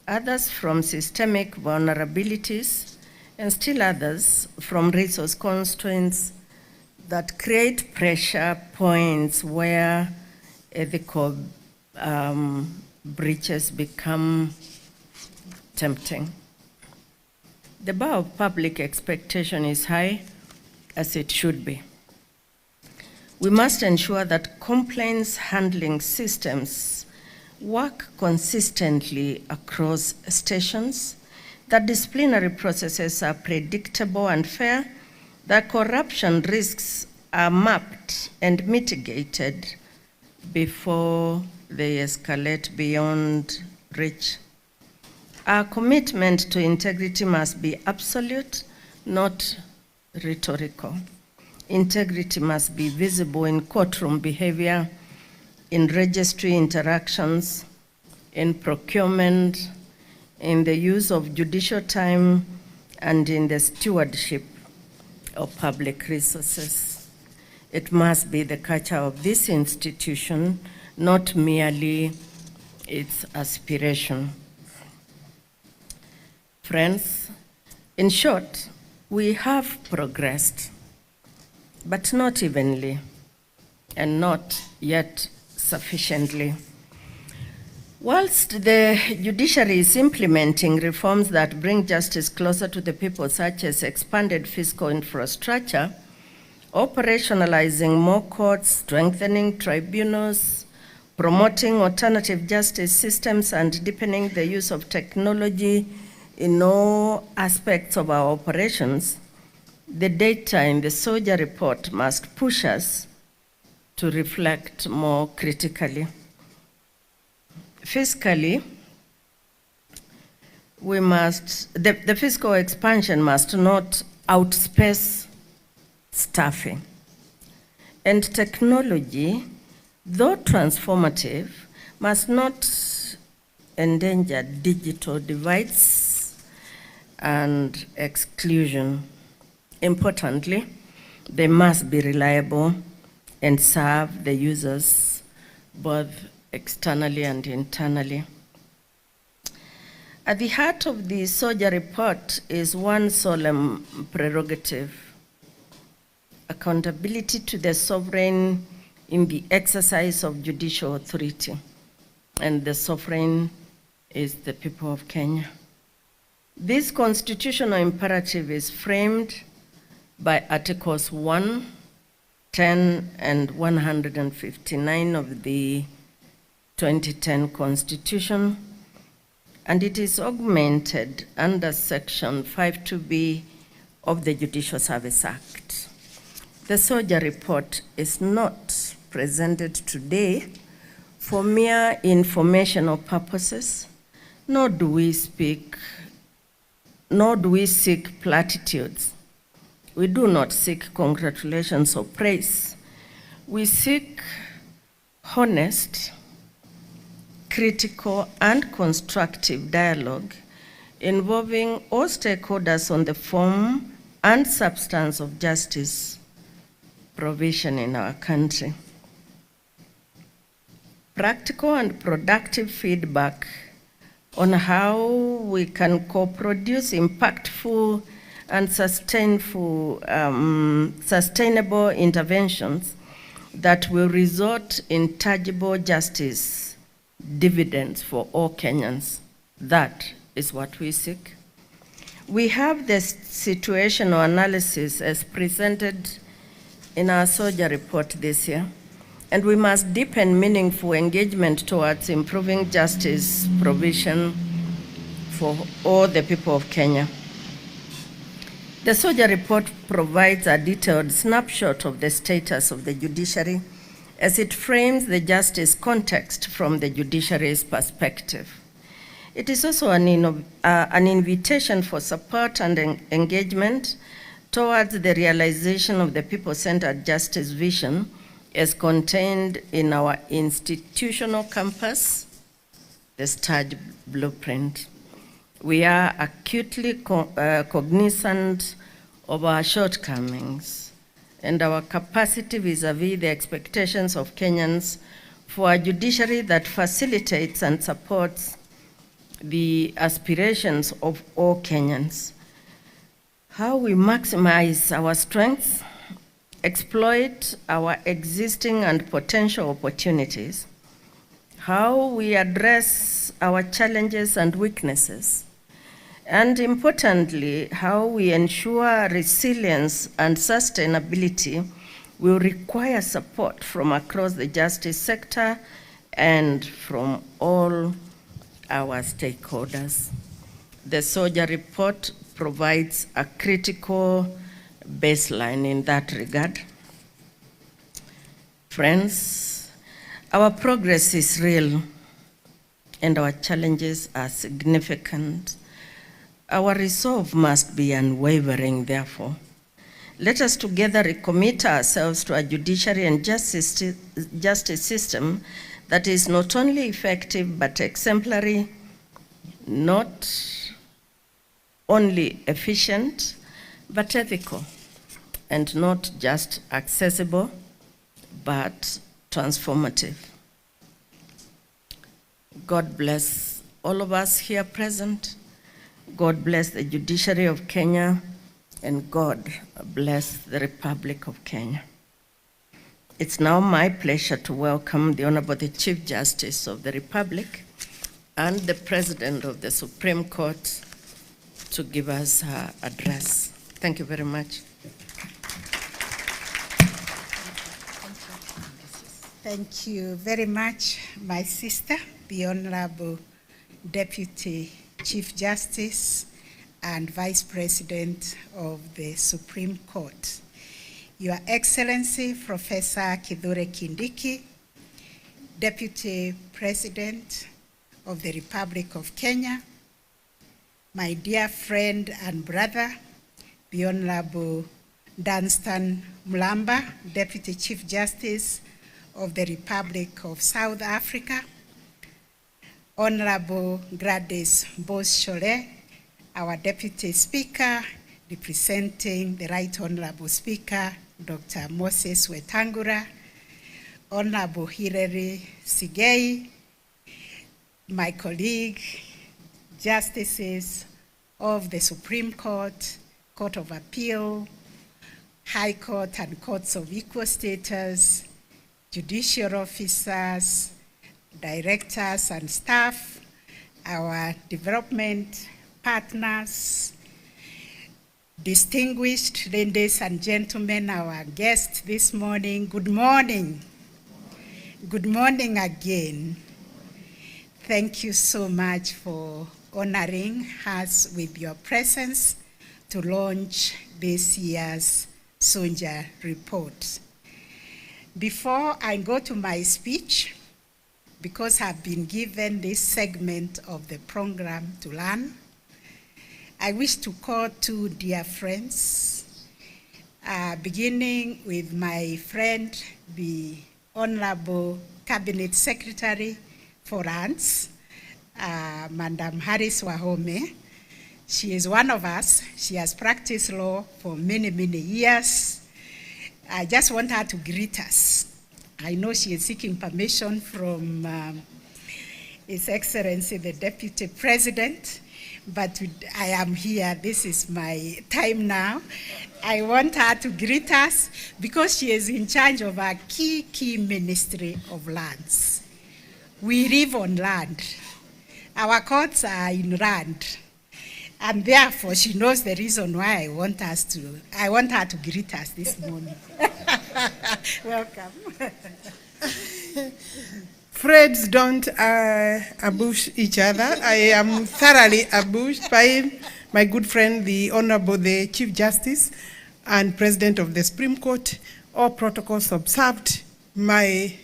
others from systemic vulnerabilities, and still others from resource constraints that create pressure points where ethical breaches become tempting. The bar of public expectation is high, as it should be. We must ensure that complaints handling systems work consistently across stations, that disciplinary processes are predictable and fair, that corruption risks are mapped and mitigated before they escalate beyond reach. Our commitment to integrity must be absolute, not rhetorical. Integrity must be visible in courtroom behavior, in registry interactions, in procurement, in the use of judicial time, and in the stewardship of public resources. It must be the culture of this institution, not merely its aspiration. Friends, in short, we have progressed, but not evenly, and not yet sufficiently. Whilst the judiciary is implementing reforms that bring justice closer to the people, such as expanded fiscal infrastructure, operationalizing more courts, strengthening tribunals, promoting alternative justice systems, and deepening the use of technology in all aspects of our operations, the data in the SOJA report must push us to reflect more critically. Fiscally, the fiscal expansion must not outpace staffing. And technology, though transformative, must not endanger digital divides and exclusion. Importantly, they must be reliable and serve the users both externally and internally. At the heart of the SOJA report is one solemn prerogative: accountability to the sovereign in the exercise of judicial authority. And the sovereign is the people of Kenya. This constitutional imperative is framed by Articles 1, 10, and 159 of the 2010 Constitution, and it is augmented under Section 52B of the Judicial Service Act. The SOJA report is not presented today for mere informational purposes, nor do we seek platitudes. We do not seek congratulations or praise. We seek honest, critical, and constructive dialogue involving all stakeholders on the form and substance of justice provision in our country. Practical and productive feedback on how we can co-produce impactful and sustainable interventions that will result in tangible justice dividends for all Kenyans. That is what we seek. We have the situational analysis as presented in our SOJA report this year, and we must deepen meaningful engagement towards improving justice provision for all the people of Kenya. The SOJA report provides a detailed snapshot of the status of the judiciary as it frames the justice context from the judiciary's perspective. It is also an invitation for support and engagement towards the realization of the people-centered justice vision as contained in our institutional compass, the START blueprint. We are acutely cognizant of our shortcomings and our capacity vis-a-vis the expectations of Kenyans for a judiciary that facilitates and supports the aspirations of all Kenyans. How we maximize our strengths, exploit our existing and potential opportunities, how we address our challenges and weaknesses, and importantly, how we ensure resilience and sustainability will require support from across the justice sector and from all our stakeholders. The SOJA report provides a critical baseline in that regard. Friends, our progress is real and our challenges are significant. Our resolve must be unwavering, therefore. Let us together recommit ourselves to a judiciary and justice system that is not only effective but exemplary, not only efficient but ethical, and not just accessible but transformative. God bless all of us here present. God bless the judiciary of Kenya, and God bless the Republic of Kenya. It's now my pleasure to welcome the Honorable the Chief Justice of the Republic and the President of the Supreme Court to give us her address. Thank you very much. Thank you very much, my sister, the Honorable Deputy Chief Justice and Vice President of the Supreme Court. Your Excellency, Professor Kithure Kindiki, Deputy President of the Republic of Kenya, my dear friend and brother, the Honorable Dunstan Mulamba, Deputy Chief Justice of the Republic of South Africa, Honorable Gladys Bos-Chole, our Deputy Speaker, representing the Right Honorable Speaker, Dr. Moses Wetangula, Honorable Hilary Sigei, my colleague, Justices of the Supreme Court, Court of Appeal, High Court and Courts of Equal Status, judicial officers, directors and staff, our development partners, distinguished ladies and gentlemen, our guests this morning, good morning. Good morning again. Thank you so much for honoring us with your presence to launch this year's SOJA report. Before I go to my speech, because I've been given this segment of the program to learn, I wish to call two dear friends, beginning with my friend, the Honorable Cabinet Secretary for Lands, Madam Harris Wahome. She is one of us. She has practiced law for many, many years. I just want her to greet us. I know she is seeking permission from His Excellency, the Deputy President, but I am here. This is my time now. I want her to greet us because she is in charge of our key ministry of lands. We live on land. Our courts are in land. And therefore, she knows the reason why I want her to greet us this morning. Welcome. Friends don't ambush each other. I am thoroughly ambushed by my good friend, the Honorable the Chief Justice and President of the Supreme Court. All protocols observed. My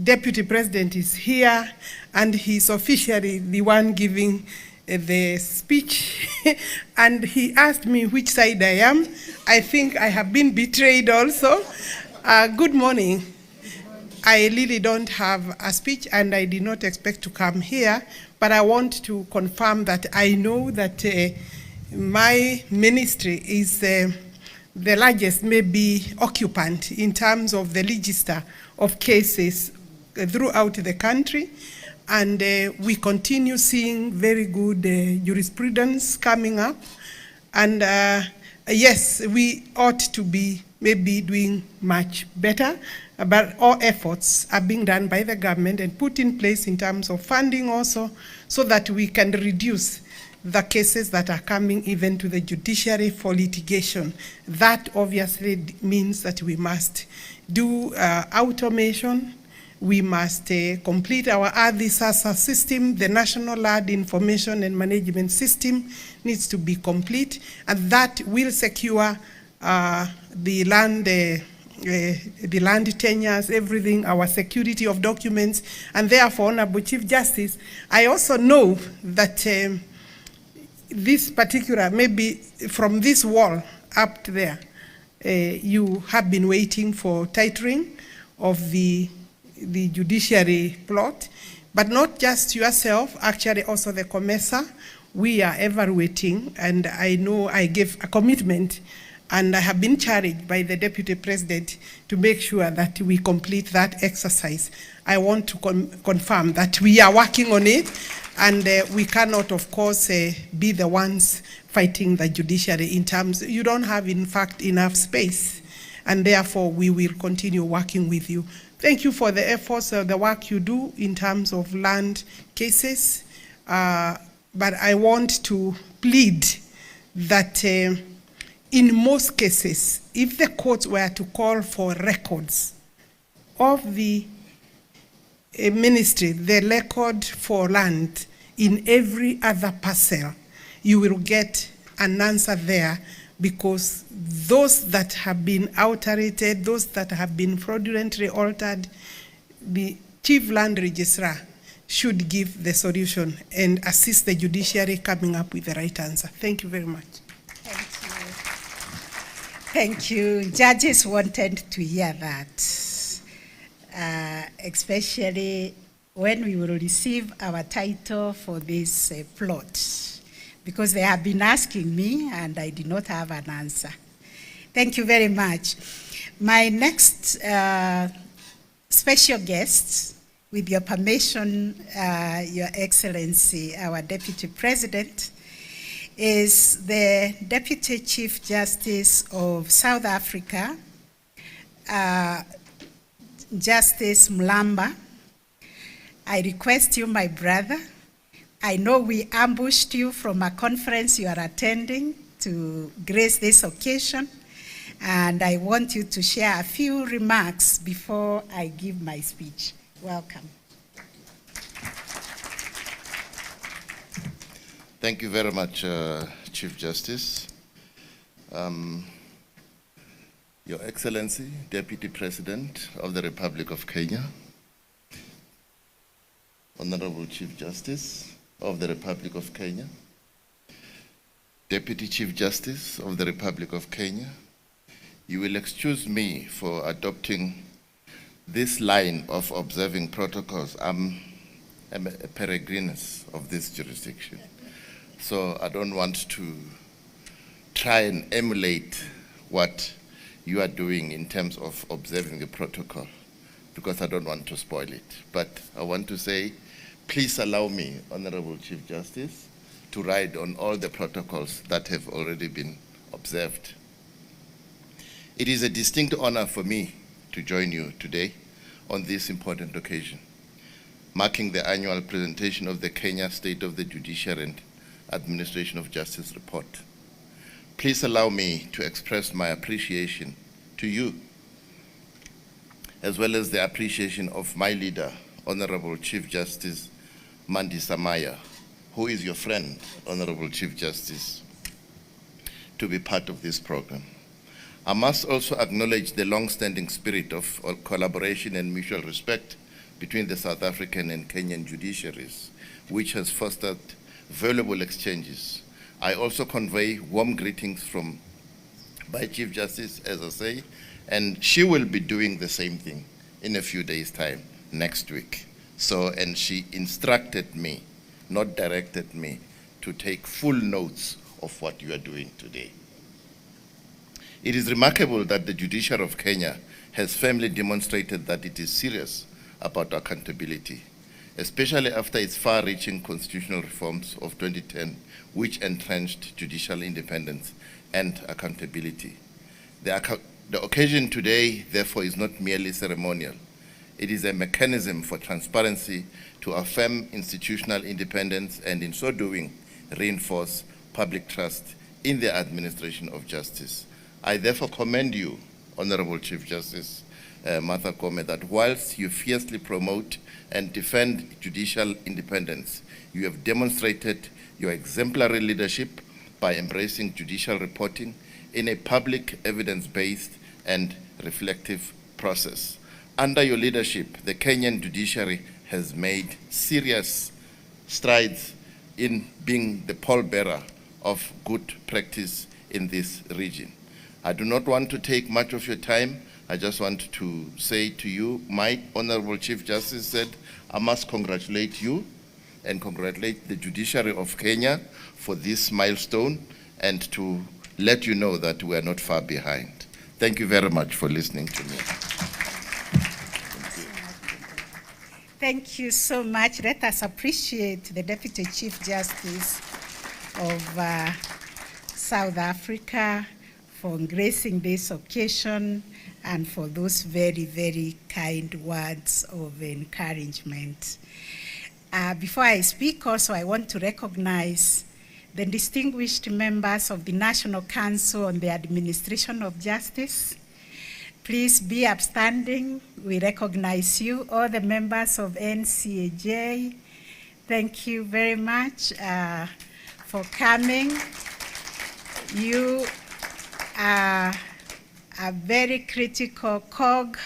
Deputy President is here, and he's officially the one giving the speech, and he asked me which side I am. I think I have been betrayed also. Good morning. I really don't have a speech, and I did not expect to come here, but I want to confirm that I know that my ministry is the largest maybe occupant in terms of the register of cases throughout the country, and we continue seeing very good jurisprudence coming up. And yes, we ought to be maybe doing much better, but all efforts are being done by the government and put in place in terms of funding also, so that we can reduce the cases that are coming even to the judiciary for litigation. That obviously means that we must do automation. We must complete our ADISASA system. The National Land Information and Management System needs to be complete, and that will secure the land tenures, everything, our security of documents. And therefore, Honorable Chief Justice, I also know that this particular, maybe from this wall up there, you have been waiting for titering of the judiciary plot, but not just yourself, actually also the COMESA. We are evaluating, and I know I gave a commitment, and I have been charged by the Deputy President to make sure that we complete that exercise. I want to confirm that we are working on it, and we cannot, of course, be the ones fighting the judiciary in terms, you don't have, in fact, enough space, and therefore we will continue working with you. Thank you for the efforts, the work you do in terms of land cases, but I want to plead that in most cases, if the courts were to call for records of the ministry, the record for land in every other parcel, you will get an answer there, because those that have been alterated, those that have been fraudulently altered, the Chief Land Registrar should give the solution and assist the judiciary coming up with the right answer. Thank you very much. Thank you. Judges wanted to hear that, especially when we will receive our title for this plot, because they have been asking me and I did not have an answer. Thank you very much. My next special guest, with your permission, Your Excellency, our Deputy President, is the Deputy Chief Justice of South Africa, Justice Mlamba. I request you, my brother, I know we ambushed you from a conference you are attending to grace this occasion, and I want you to share a few remarks before I give my speech. Welcome. Thank you very much, Chief Justice. Your Excellency, Deputy President of the Republic of Kenya, Honorable Chief Justice of the Republic of Kenya, Deputy Chief Justice of the Republic of Kenya, you will excuse me for adopting this line of observing protocols. I'm a peregrinus of this jurisdiction, so I don't want to try and emulate what you are doing in terms of observing the protocol, because I don't want to spoil it. But I want to say, please allow me, Honorable Chief Justice, to ride on all the protocols that have already been observed. It is a distinct honor for me to join you today on this important occasion, marking the annual presentation of the Kenya State of the Judiciary and Administration of Justice report. Please allow me to express my appreciation to you, as well as the appreciation of my leader, Honorable Chief Justice Mandi Samaya, who is your friend, Honorable Chief Justice, to be part of this program. I must also acknowledge the long-standing spirit of collaboration and mutual respect between the South African and Kenyan judiciaries, which has fostered valuable exchanges. I also convey warm greetings from my Chief Justice, as I say, and she will be doing the same thing in a few days' time, next week. So, and she instructed me, not directed me, to take full notes of what you are doing today. It is remarkable that the Judiciary of Kenya has firmly demonstrated that it is serious about accountability, especially after its far-reaching constitutional reforms of 2010, which entrenched judicial independence and accountability. The occasion today, therefore, is not merely ceremonial. It is a mechanism for transparency to affirm institutional independence and, in so doing, reinforce public trust in the administration of justice. I therefore commend you, Honorable Chief Justice Martha Koome, that whilst you fiercely promote and defend judicial independence, you have demonstrated your exemplary leadership by embracing judicial reporting in a public, evidence-based and reflective process. Under your leadership, the Kenyan judiciary has made serious strides in being the pallbearer of good practice in this region. I do not want to take much of your time. I just want to say to you, my Honorable Chief Justice said, I must congratulate you and congratulate the Judiciary of Kenya for this milestone and to let you know that we are not far behind. Thank you very much for listening to me. Thank you so much. Let us appreciate the Deputy Chief Justice of South Africa for gracing this occasion and for those very, very kind words of encouragement. Before I speak also, I want to recognize the distinguished members of the National Council on the Administration of Justice. Please be upstanding. We recognize you, all the members of NCAJ. Thank you very much for coming. You are a very critical cog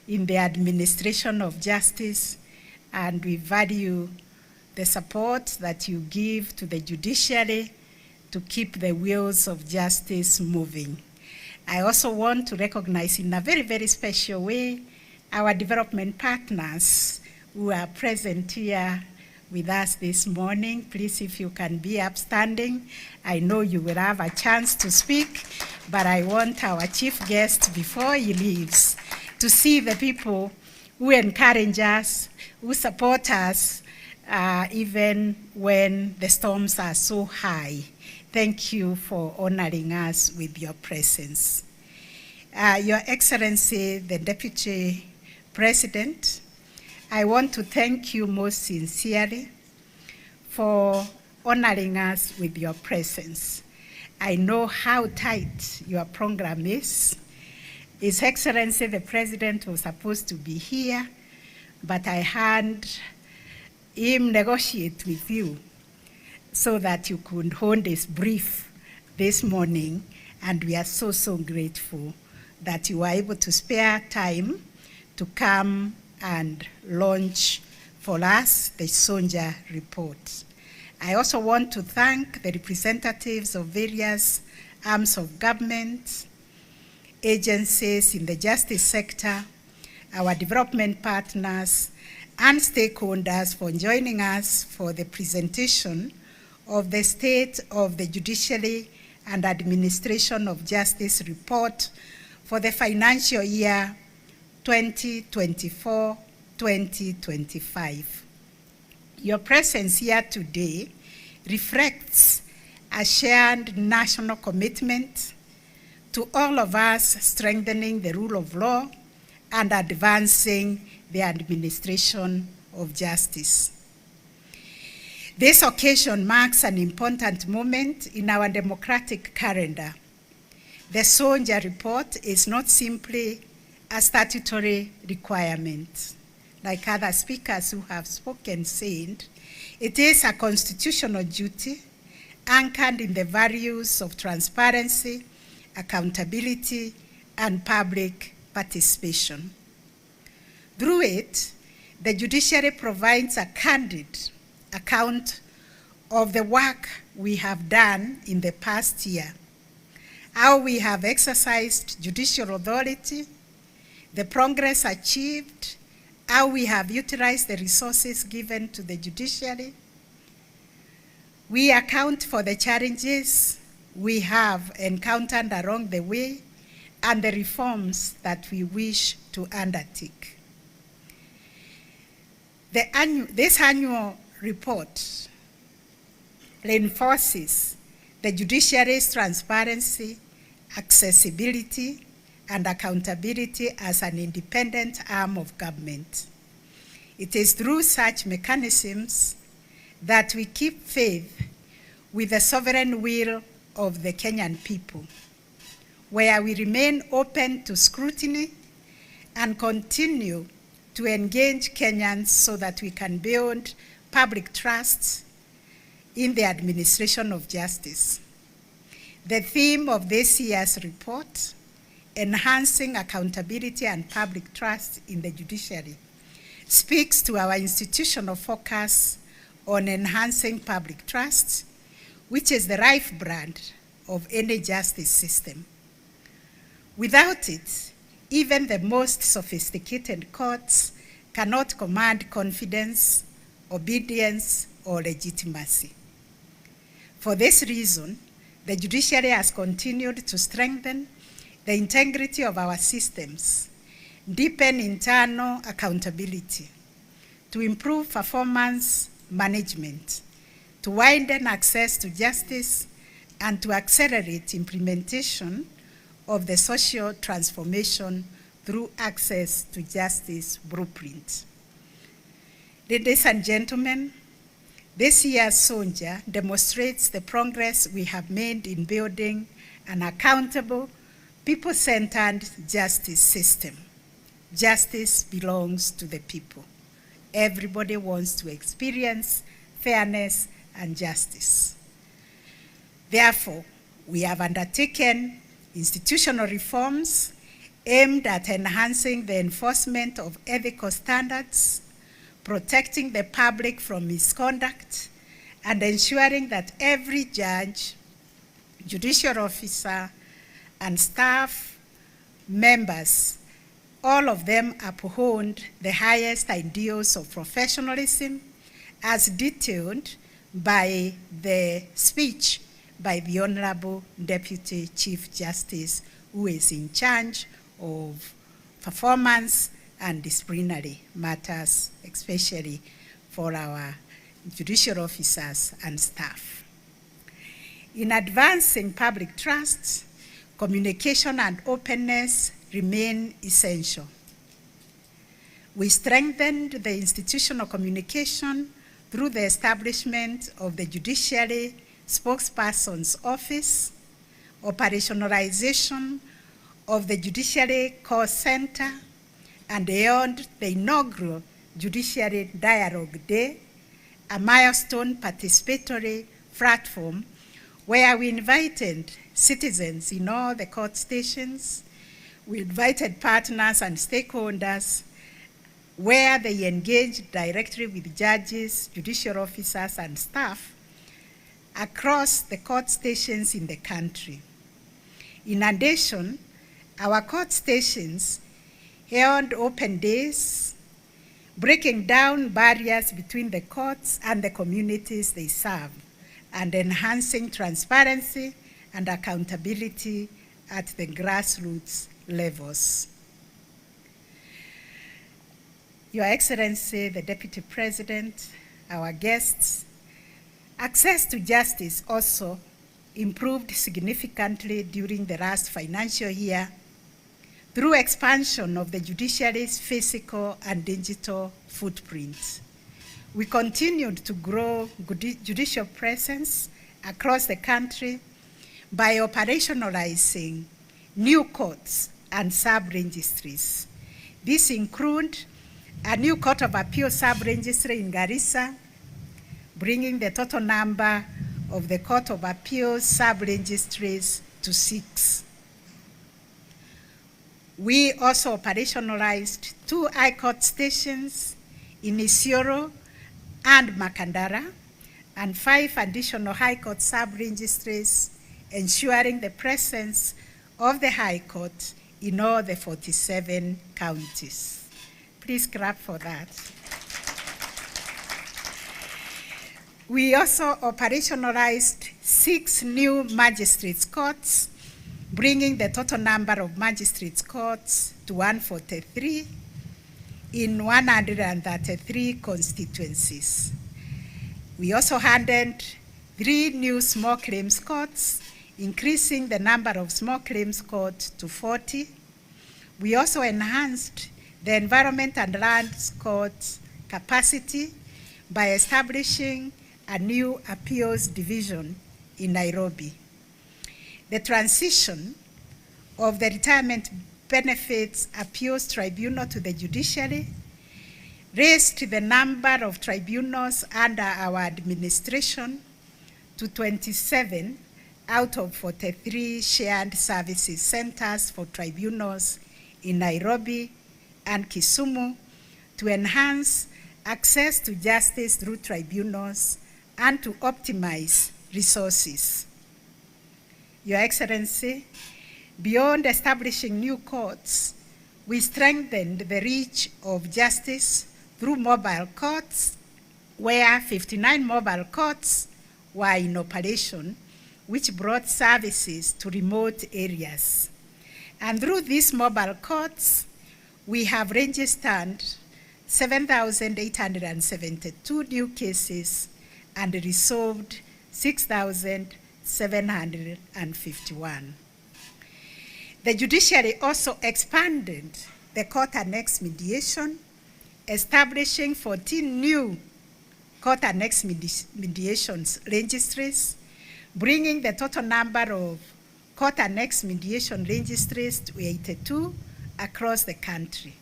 in the administration of justice, and we value the support that you give to the judiciary to keep the wheels of justice moving. I also want to recognize in a very, very special way our development partners who are present here with us this morning. Please, if you can be upstanding. I know you will have a chance to speak, but I want our chief guest, before he leaves, to see the people who encourage us, who support us, even when the storms are so high. Thank you for honoring us with your presence. Your Excellency, the Deputy President, I want to thank you most sincerely for honoring us with your presence. I know how tight your program is. His Excellency, the President, was supposed to be here, but I had him negotiate with you so that you could hold this brief this morning, and we are so, so grateful that you were able to spare time to come and launch for us the Sonja report. I also want to thank the representatives of various arms of government, agencies in the justice sector, our development partners, and stakeholders for joining us for the presentation of the State of the Judiciary and Administration of Justice report for the financial year 2024-2025. Your presence here today reflects a shared national commitment to all of us strengthening the rule of law and advancing the administration of justice. This occasion marks an important moment in our democratic calendar. The Sonja report is not simply a statutory requirement. Like other speakers who have spoken said, it is a constitutional duty anchored in the values of transparency, accountability, and public participation. Through it, the judiciary provides a candid account of the work we have done in the past year, how we have exercised judicial authority, the progress achieved, how we have utilized the resources given to the judiciary. We account for the challenges we have encountered along the way and the reforms that we wish to undertake. This annual report reinforces the judiciary's transparency, accessibility, and accountability as an independent arm of government. It is through such mechanisms that we keep faith with the sovereign will of the Kenyan people, where we remain open to scrutiny and continue to engage Kenyans so that we can build public trust in the administration of justice. The theme of this year's report, enhancing accountability and public trust in the judiciary, speaks to our institutional focus on enhancing public trust, which is the lifeblood of any justice system. Without it, even the most sophisticated courts cannot command confidence, obedience, or legitimacy. For this reason, the judiciary has continued to strengthen the integrity of our systems, deepen internal accountability, to improve performance management, to widen access to justice, and to accelerate implementation of the social transformation through access to justice blueprint. Ladies and gentlemen, this year's Sonja demonstrates the progress we have made in building an accountable, people-centered justice system. Justice belongs to the people. Everybody wants to experience fairness and justice. Therefore, we have undertaken institutional reforms aimed at enhancing the enforcement of ethical standards, protecting the public from misconduct, and ensuring that every judge, judicial officer, and staff members, all of them uphold the highest ideals of professionalism as detailed by the speech by the Honorable Deputy Chief Justice, who is in charge of performance and disciplinary matters, especially for our judicial officers and staff. In advancing public trust, communication and openness remain essential. We strengthened the institutional communication through the establishment of the Judiciary Spokesperson's Office, operationalization of the Judiciary Call Center, and held the inaugural Judiciary Dialogue Day, a milestone participatory platform where we invited citizens in all the court stations. We invited partners and stakeholders where they engaged directly with judges, judicial officers, and staff across the court stations in the country. In addition, our court stations held open days, breaking down barriers between the courts and the communities they serve, and enhancing transparency and accountability at the grassroots levels. Your Excellency, the Deputy President, our guests, access to justice also improved significantly during the last financial year through expansion of the judiciary's physical and digital footprint. We continued to grow judicial presence across the country by operationalizing new courts and sub-registries. These include a new Court of Appeal sub-registry in Garissa, bringing the total number of the Court of Appeal sub-registries to 6. We also operationalized 2 High Court stations in Isiolo and Makandara, and 5 additional High Court sub-registries, ensuring the presence of the High Court in all the 47 counties. Please clap for that. We also operationalized 6 new magistrates' courts, bringing the total number of magistrates' courts to 143, in 133 constituencies. We also handed 3 new small claims courts, increasing the number of small claims courts to 40. We also enhanced the environment and land courts capacity by establishing a new appeals division in Nairobi. The transition of the Retirement Benefits Appeals Tribunal to the Judiciary raised the number of tribunals under our administration to 27 out of 43 shared services centers for tribunals in Nairobi and Kisumu to enhance access to justice through tribunals and to optimize resources. Your Excellency, beyond establishing new courts, we strengthened the reach of justice through mobile courts, where 59 mobile courts were in operation, which brought services to remote areas. And through these mobile courts, we have registered 7,872 new cases and resolved 6,751. The Judiciary also expanded the court annex mediation, establishing 14 new court annex mediations registries, bringing the total number of court annex mediation registries to 82 across the country.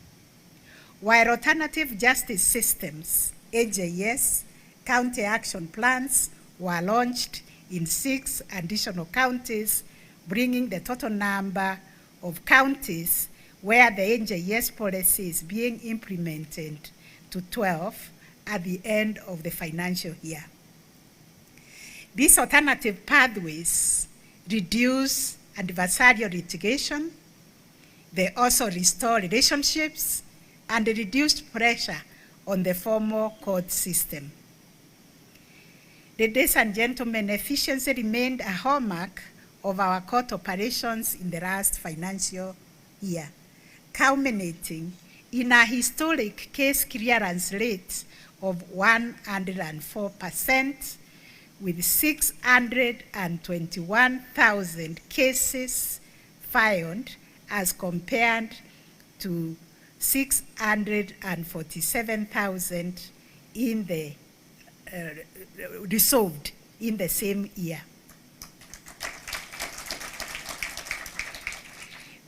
While alternative justice systems, AJS, county action plans were launched in 6 additional counties, bringing the total number of counties where the AJS policy is being implemented to 12 at the end of the financial year. These alternative pathways reduce adversarial litigation. They also restore relationships and reduced pressure on the formal court system. Ladies and gentlemen, efficiency remained a hallmark of our court operations in the last financial year, culminating in a historic case clearance rate of 104%, with 621,000 cases filed as compared to 647,000 in the resolved in the same year.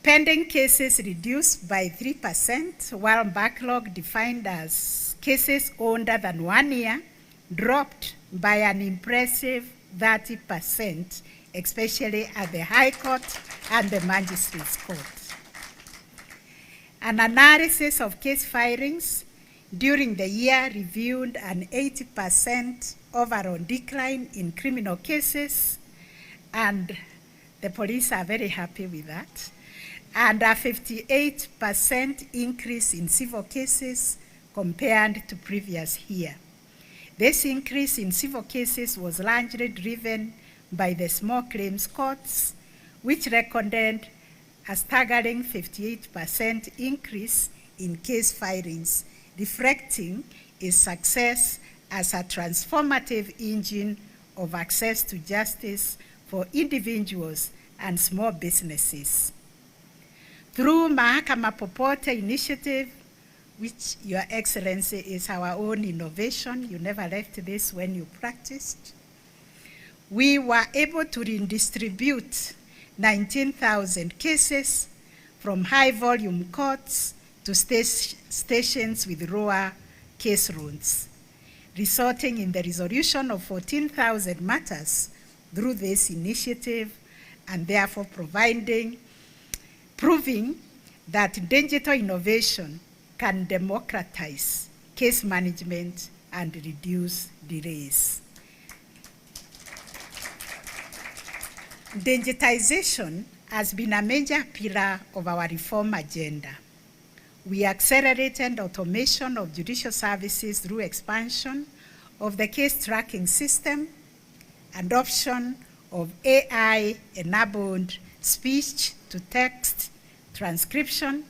Pending cases reduced by 3%, while backlog defined as cases older than 1 year dropped by an impressive 30%, especially at the High Court and the Magistrates Court. An analysis of case filings during the year revealed an 80% overall decline in criminal cases, and the police are very happy with that, and a 58% increase in civil cases compared to previous year. This increase in civil cases was largely driven by the small claims courts, which recorded a staggering 58% increase in case filings, reflecting its success as a transformative engine of access to justice for individuals and small businesses. Through Mahakama Popote initiative, which Your Excellency is our own innovation, you never left this when you practiced, we were able to redistribute 19,000 cases from high volume courts to stations with lower case loads, resulting in the resolution of 14,000 matters through this initiative, and therefore proving that digital innovation can democratize case management and reduce delays. Digitization has been a major pillar of our reform agenda. We accelerated automation of judicial services through expansion of the case tracking system, adoption of AI-enabled speech-to-text transcription,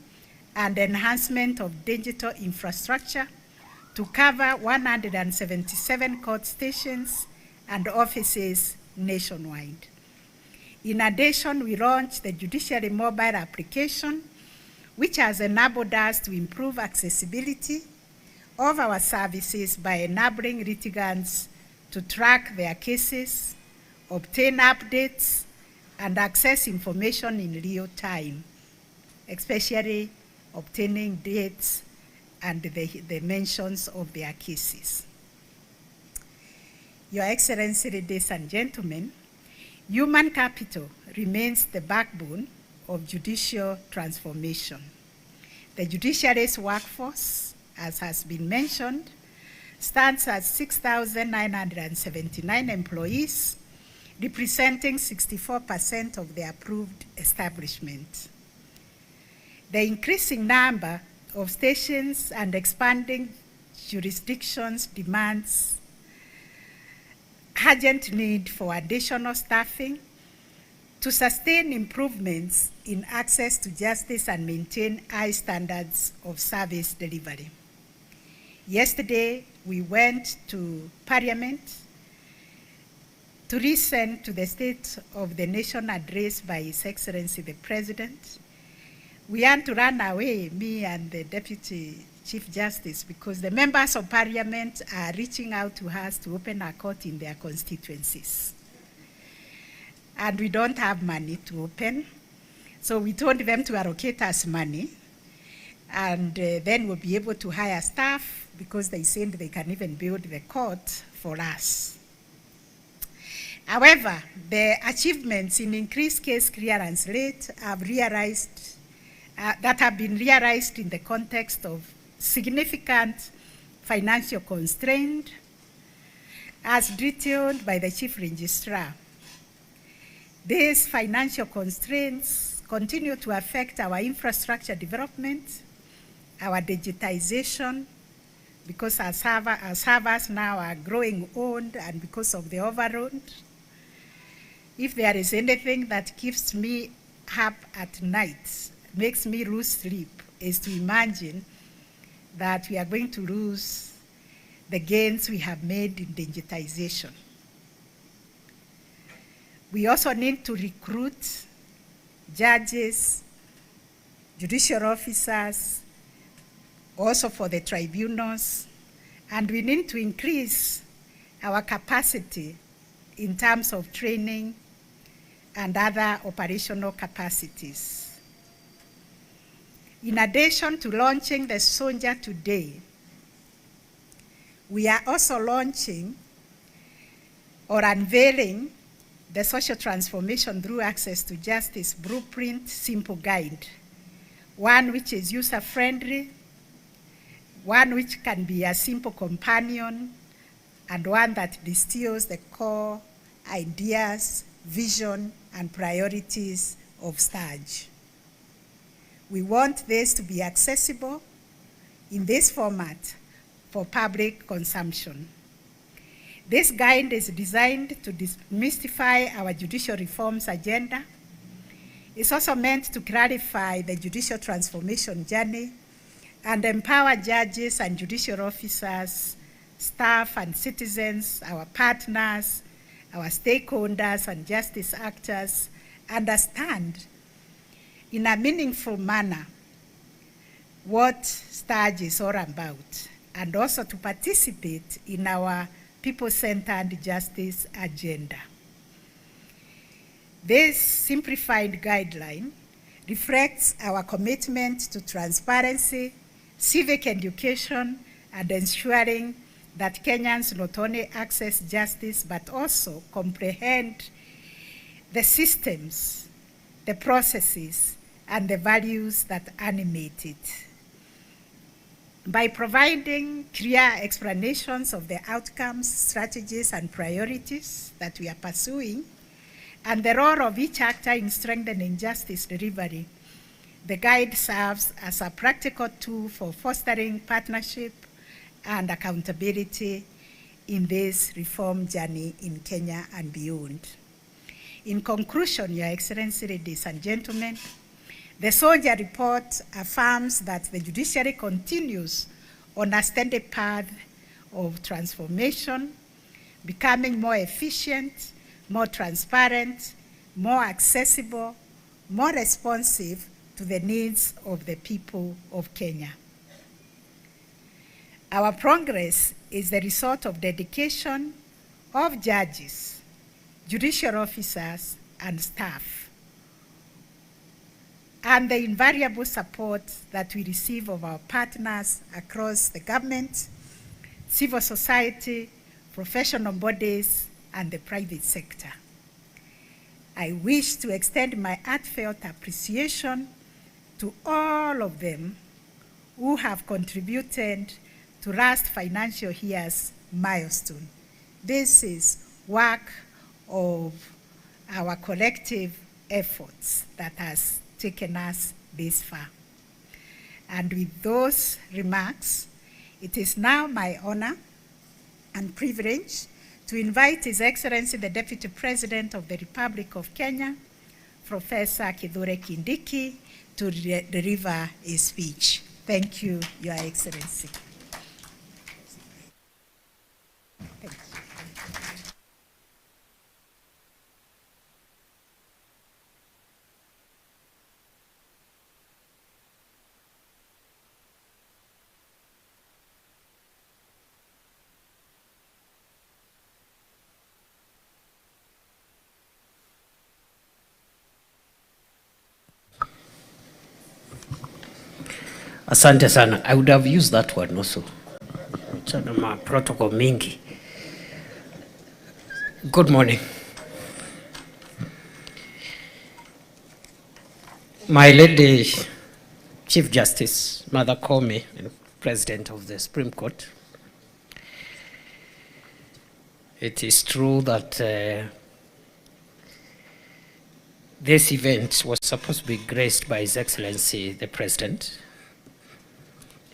and enhancement of digital infrastructure to cover 177 court stations and offices nationwide. In addition, we launched the Judiciary mobile application, which has enabled us to improve accessibility of our services by enabling litigants to track their cases, obtain updates, and access information in real time, especially obtaining dates and the mentions of their cases. Your Excellency, ladies and gentlemen, human capital remains the backbone of judicial transformation. The judiciary's workforce, as has been mentioned, stands at 6,979 employees, representing 64% of the approved establishment. The increasing number of stations and expanding jurisdictions demands urgent need for additional staffing to sustain improvements in access to justice and maintain high standards of service delivery. Yesterday, we went to Parliament to listen to the State of the Nation address by His Excellency the President. We had to run away, me and the Deputy Chief Justice, because the members of Parliament are reaching out to us to open a court in their constituencies. And we don't have money to open. So we told them to allocate us money, and then we'll be able to hire staff, because they said they can even build the court for us. However, the achievements in increased case clearance rate have been realized in the context of significant financial constraint, as detailed by the Chief Registrar. These financial constraints continue to affect our infrastructure development, our digitization, because our servers now are growing old, and because of the overload. If there is anything that keeps me up at night, makes me lose sleep, is to imagine that we are going to lose the gains we have made in digitization. We also need to recruit judges, judicial officers, also for the tribunals, and we need to increase our capacity in terms of training and other operational capacities. In addition to launching the Soldier today, we are also launching or unveiling the Social Transformation Through Access to Justice Blueprint Simple Guide, one which is user-friendly, one which can be a simple companion, and one that distills the core ideas, vision, and priorities of STARGE. We want this to be accessible in this format for public consumption. This guide is designed to demystify our judicial reforms agenda. It's also meant to clarify the judicial transformation journey and empower judges and judicial officers, staff and citizens, our partners, our stakeholders and justice actors understand in a meaningful manner what STARGE is all about, and also to participate in our people-centered justice agenda. This simplified guideline reflects our commitment to transparency, civic education, and ensuring that Kenyans not only access justice, but also comprehend the systems, the processes, and the values that animate it. By providing clear explanations of the outcomes, strategies, and priorities that we are pursuing, and the role of each actor in strengthening justice delivery, the guide serves as a practical tool for fostering partnership and accountability in this reform journey in Kenya and beyond. In conclusion, Your Excellency, ladies and gentlemen, The Soldier report affirms that the judiciary continues on a steady path of transformation, becoming more efficient, more transparent, more accessible, more responsive to the needs of the people of Kenya. Our progress is the result of dedication of judges, judicial officers, and staff, and the invariable support that we receive of our partners across the government, civil society, professional bodies, and the private sector. I wish to extend my heartfelt appreciation to all of them who have contributed to last financial year's milestone. This is work of our collective efforts that has taken us this far. And with those remarks, it is now my honor and privilege to invite His Excellency the Deputy President of the Republic of Kenya, Professor Kithure Kindiki, to deliver his speech. Thank you, Your Excellency. Thank you. Asante sana. I would have used that one also. Chana protocol mingi. Good morning. My Lady Chief Justice Martha Koome, President of the Supreme Court. It is true that this event was supposed to be graced by His Excellency the President.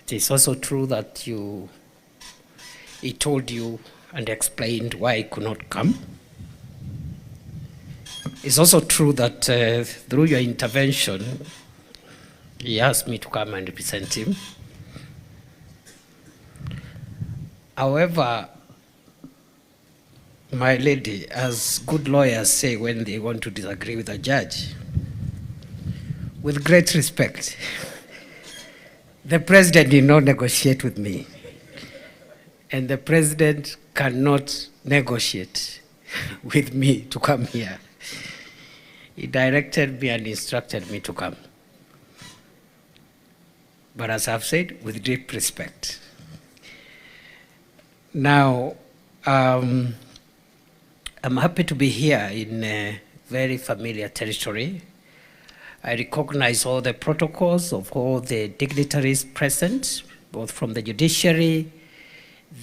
It is also true that he told you and explained why he could not come. It's also true that through your intervention, he asked me to come and represent him. However, my lady, as good lawyers say when they want to disagree with a judge, with great respect, the president did not negotiate with me, and the president cannot negotiate with me to come here. He directed me and instructed me to come. But as I've said, with deep respect. Now, I'm happy to be here in a very familiar territory. I recognize all the protocols of all the dignitaries present, both from the judiciary,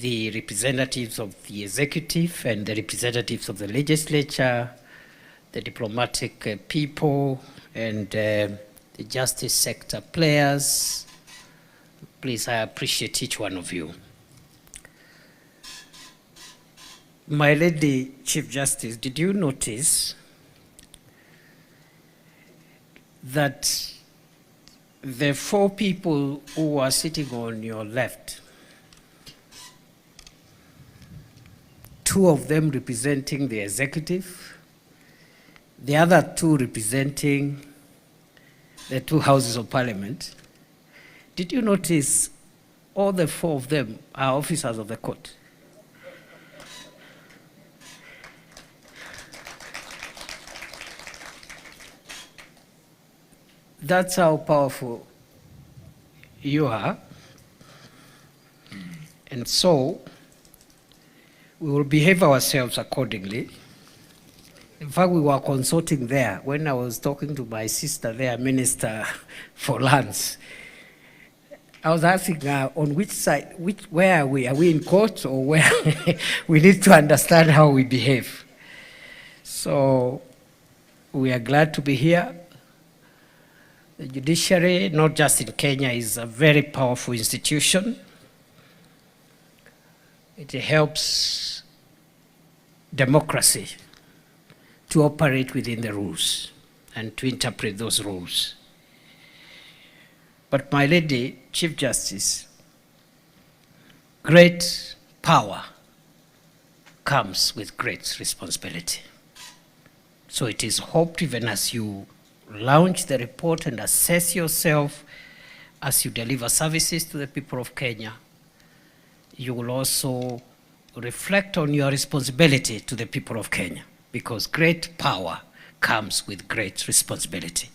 the representatives of the executive, and the representatives of the legislature, the diplomatic people, and the justice sector players. Please, I appreciate each one of you. My Lady Chief Justice, did you notice that the 4 people who are sitting on your left, 2 of them representing the executive, the other 2 representing the 2 houses of parliament, did you notice all the 4 of them are officers of the court? That's how powerful you are. And so we will behave ourselves accordingly. In fact, we were consulting there when I was talking to my sister there, Minister for Lands. I was asking her on which side, where are we? Are we in court or where? We need to understand how we behave. So we are glad to be here. The judiciary, not just in Kenya, is a very powerful institution. It helps democracy to operate within the rules and to interpret those rules. But my lady, Chief Justice, great power comes with great responsibility. So it is hoped, even as you launch the report and assess yourself as you deliver services to the people of Kenya, you will also reflect on your responsibility to the people of Kenya, because great power comes with great responsibility.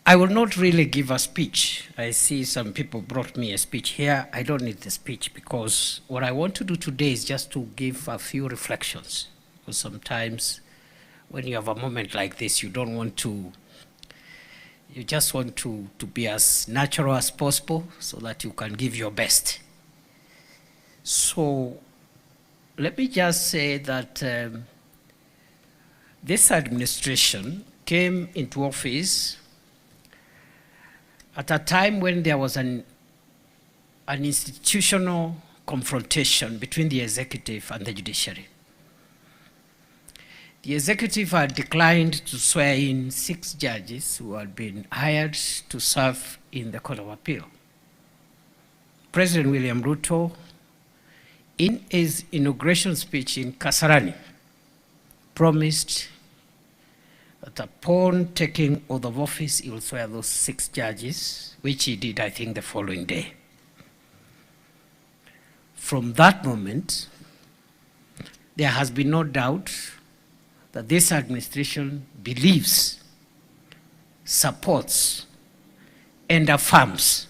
I will not really give a speech. I see some people brought me a speech here. I don't need the speech, because what I want to do today is just to give a few reflections. Because sometimes when you have a moment like this, you don't want to, you just want to be as natural as possible so that you can give your best. So let me just say that this administration came into office at a time when there was an institutional confrontation between the executive and the judiciary. The executive had declined to swear in 6 judges who had been hired to serve in the Court of Appeal. President William Ruto, in his inauguration speech in Kasarani, promised that upon taking oath of office, he will swear those 6 judges, which he did, I think, the following day. From that moment, there has been no doubt that this administration believes, supports, and affirms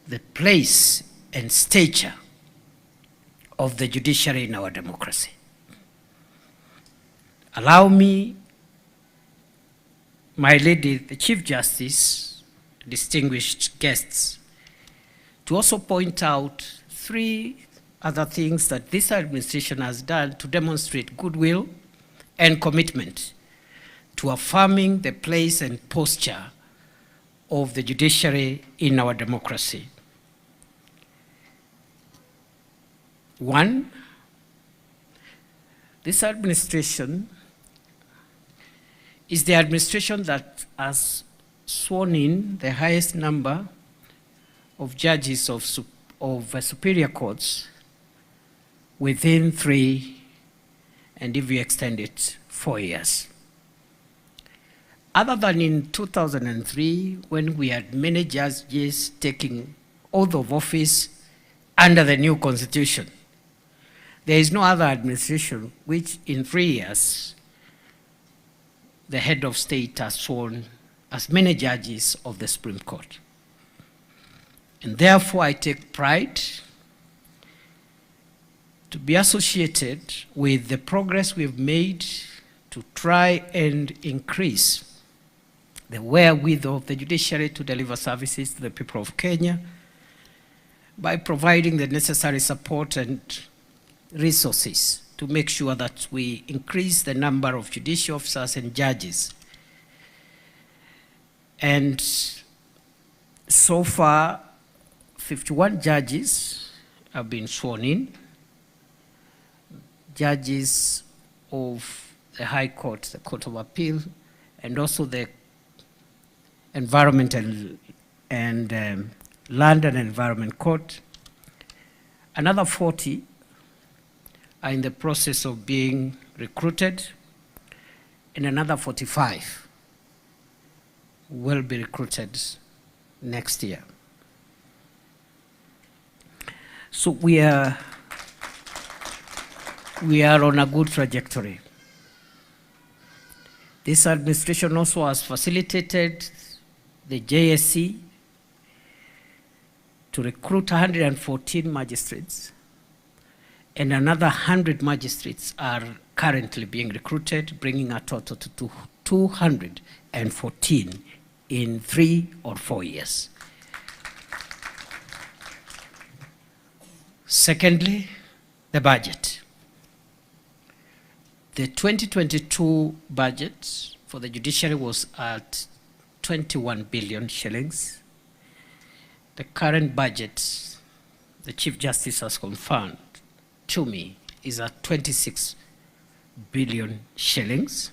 the place and stature of the judiciary in our democracy. Allow me, my lady, the Chief Justice, distinguished guests, to also point out 3 other things that this administration has done to demonstrate goodwill and commitment to affirming the place and posture of the judiciary in our democracy. 1, this administration is the administration that has sworn in the highest number of judges of superior courts within 3, and if we extend it, 4 years. Other than in 2003, when we had many judges taking oath of office under the new constitution, there is no other administration which in 3 years the head of state has sworn as many judges of the Supreme Court. And therefore I take pride to be associated with the progress we've made to try and increase the wherewithal of the judiciary to deliver services to the people of Kenya by providing the necessary support and resources to make sure that we increase the number of judicial officers and judges. And so far, 51 judges have been sworn in, judges of the High Court, the Court of Appeal, and also the Environment and Land and Environment Court. Another 40 are in the process of being recruited, and another 45 will be recruited next year. So we are on a good trajectory. This administration also has facilitated the JSC to recruit 114 magistrates, and another 100 magistrates are currently being recruited, bringing a total to 214 in 3 or 4 years. Secondly, the budget. The 2022 budget for the judiciary was at 21 billion shillings. The current budget, the Chief Justice has confirmed to me, is at 26 billion shillings.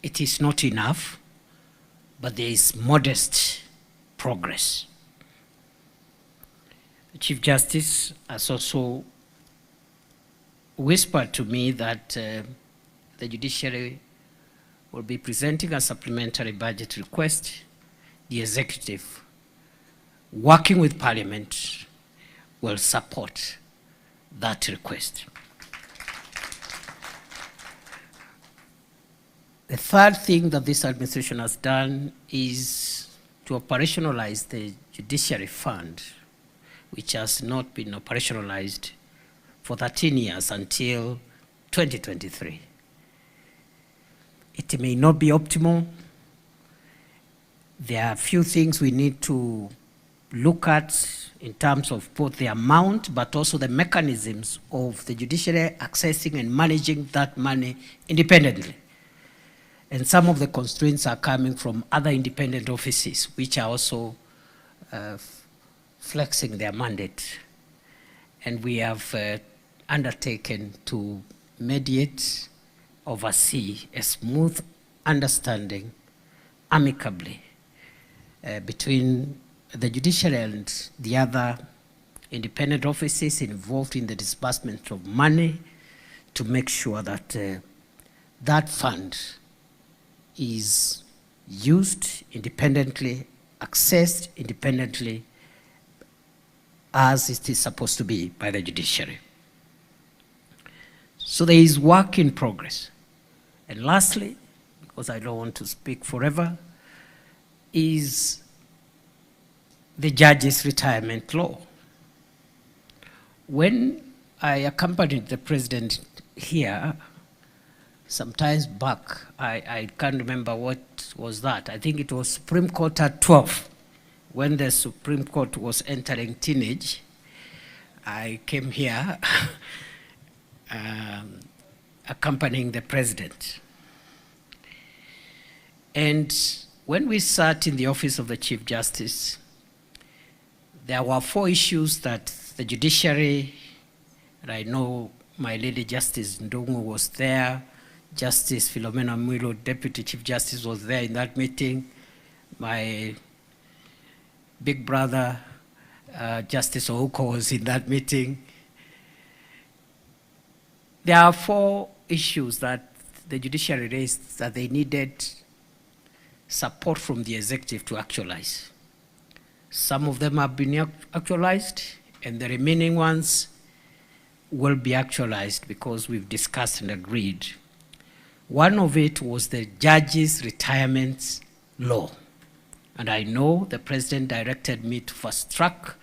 It is not enough, but there is modest progress. The Chief Justice has also whispered to me that the Judiciary will be presenting a supplementary budget request. The Executive, working with Parliament, will support that request. The third thing that this administration has done is to operationalize the Judiciary Fund, which has not been operationalized for 13 years until 2023. It may not be optimal. There are a few things we need to look at in terms of both the amount but also the mechanisms of the judiciary accessing and managing that money independently. And some of the constraints are coming from other independent offices, which are also flexing their mandate. And we have undertaken to mediate, oversee a smooth understanding amicably between the judiciary and the other independent offices involved in the disbursement of money to make sure that that fund is used independently, accessed independently, as it is supposed to be by the judiciary. So there is work in progress. And lastly, because I don't want to speak forever, is the judges' retirement law. When I accompanied the president here, some times back, I can't remember what was that. I think it was Supreme Court at 12. When the Supreme Court was entering teenage, I came here accompanying the president. And when we sat in the office of the Chief Justice, there were 4 issues that the judiciary, and I know my Lady Justice Ndungu was there, Justice Philomena Mwilo, Deputy Chief Justice, was there in that meeting. My big brother, Justice Ouko, was in that meeting. There are 4 issues that the judiciary raised that they needed support from the executive to actualize. Some of them have been actualized, and the remaining ones will be actualized because we've discussed and agreed. One of it was the judges' retirement law. And I know the president directed me to fast track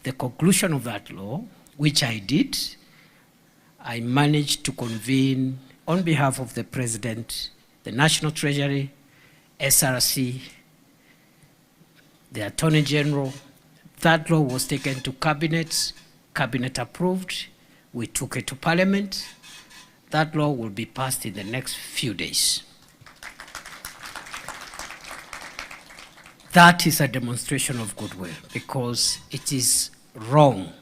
the conclusion of that law, which I did. I managed to convene on behalf of the president, the National Treasury, SRC, the Attorney General. That law was taken to Cabinet. Cabinet approved. We took it to Parliament. That law will be passed in the next few days. That is a demonstration of goodwill, because it is wrong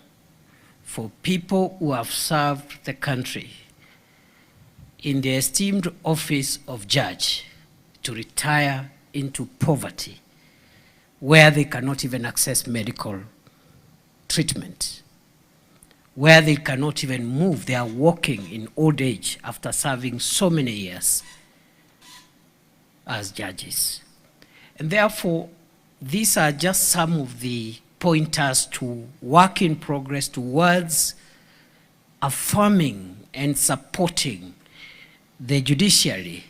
for people who have served the country in the esteemed office of judge to retire into poverty, where they cannot even access medical treatment, where they cannot even move. They are walking in old age after serving so many years as judges. And therefore, these are just some of the pointers to work in progress towards affirming and supporting the judiciary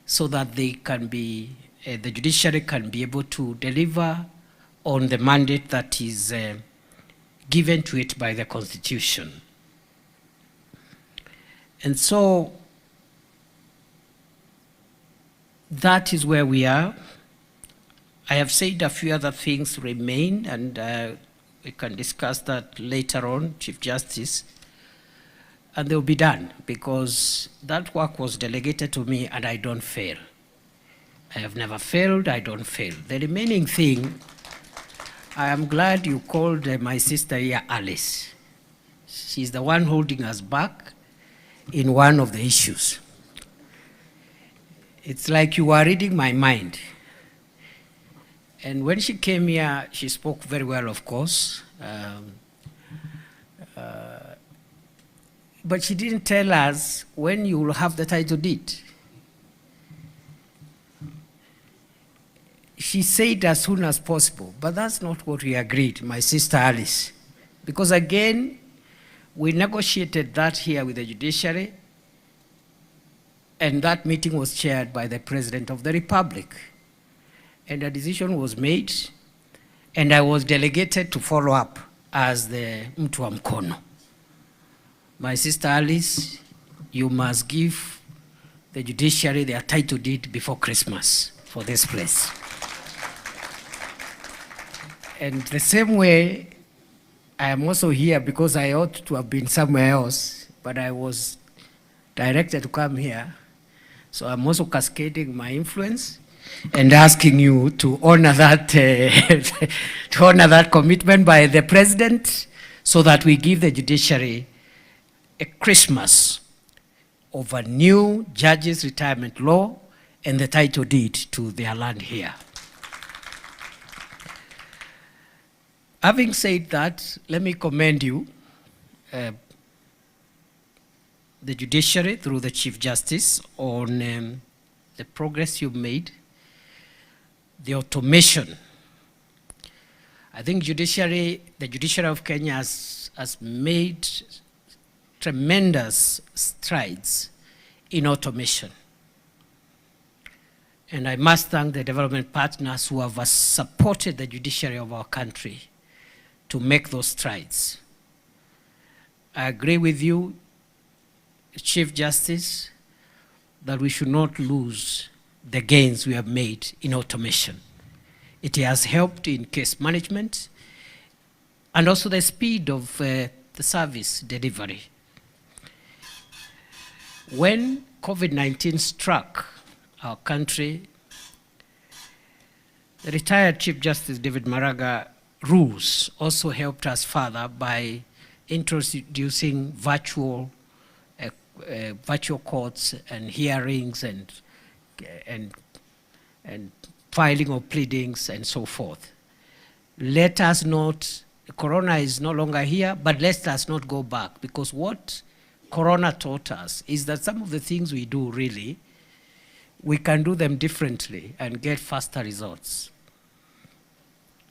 so that they can be, the judiciary can be able to deliver on the mandate that is given to it by the Constitution. And so that is where we are. I have said a few other things remain, and we can discuss that later on, Chief Justice, and they will be done because that work was delegated to me and I don't fail. I have never failed, I don't fail. The remaining thing, I am glad you called my sister here Alice. She's the one holding us back in one of the issues. It's like you are reading my mind. And when she came here, she spoke very well, of course. But she didn't tell us when you will have the title deed. She said as soon as possible, but that's not what we agreed, my sister Alice. Because again, we negotiated that here with the Judiciary, and that meeting was chaired by the President of the Republic. And a decision was made, and I was delegated to follow up as the mtu wa mkono. My sister Alice, you must give the Judiciary their title deed before Christmas for this place. And the same way, I am also here because I ought to have been somewhere else, but I was directed to come here. So I'm also cascading my influence and asking you to honor that, to honor that commitment by the President, so that we give the Judiciary a Christmas of a new judges' retirement law and the title deed to their land here. Having said that, let me commend you, the Judiciary through the Chief Justice, on the progress you've made, the automation. I think the Judiciary of Kenya has made tremendous strides in automation. And I must thank the development partners who have supported the Judiciary of our country to make those strides. I agree with you, Chief Justice, that we should not lose the gains we have made in automation. It has helped in case management and also the speed of the service delivery. When COVID-19 struck our country, the retired Chief Justice David Maraga rules also helped us further by introducing virtual courts and hearings and filing of pleadings and so forth. Let us not, Corona is no longer here, but let us not go back, because what Corona taught us is that some of the things we do really, we can do them differently and get faster results.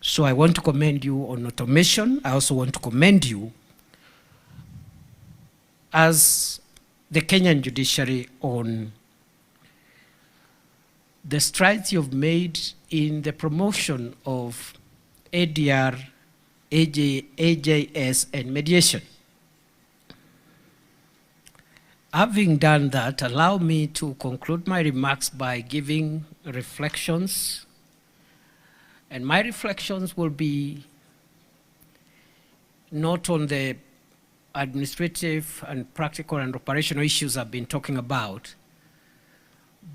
So I want to commend you on automation. I also want to commend you as the Kenyan Judiciary on the strides you've made in the promotion of ADR, AJS, and mediation. Having done that, allow me to conclude my remarks by giving reflections. And my reflections will be not on the administrative and practical and operational issues I've been talking about,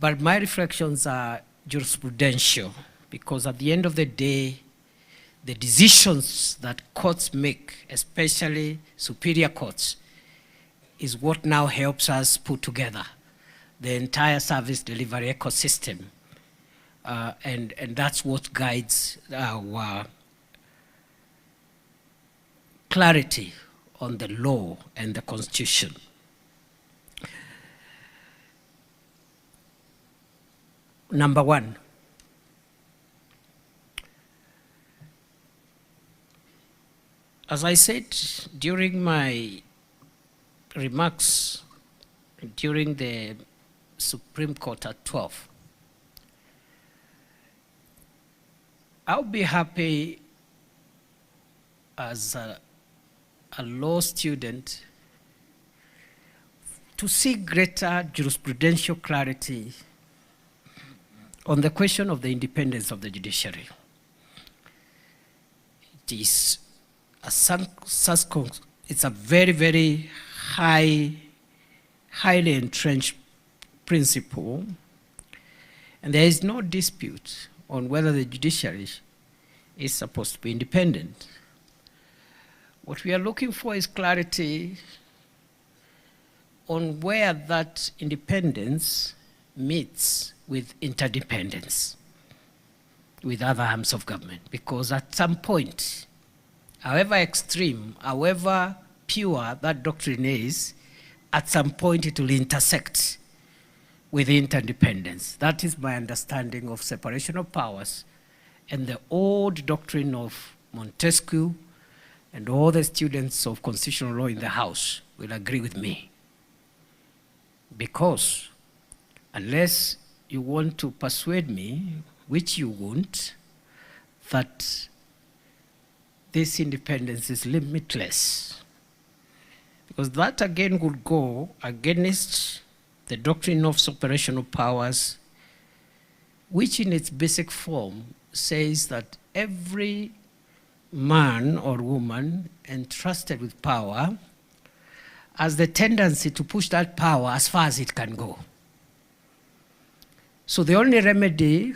but my reflections are jurisprudential, because at the end of the day, the decisions that courts make, especially superior courts, is what now helps us put together the entire service delivery ecosystem. And that's what guides our clarity on the law and the Constitution. Number one, as I said during my remarks during the Supreme Court at 12, I'll be happy as a law student to see greater jurisprudential clarity on the question of the independence of the judiciary. It is it's a very, very highly entrenched principle, and there is no dispute on whether the judiciary is supposed to be independent. What we are looking for is clarity on where that independence meets with interdependence. with other arms of government, because at some point, however extreme, however pure that doctrine is, at some point it will intersect with interdependence. That is my understanding of separation of powers, and the old doctrine of Montesquieu, and all the students of constitutional law in the House will agree with me. Because unless you want to persuade me, which you won't, that this independence is limitless, because that again would go against the doctrine of separation of powers, which in its basic form says that every man or woman entrusted with power has the tendency to push that power as far as it can go. So the only remedy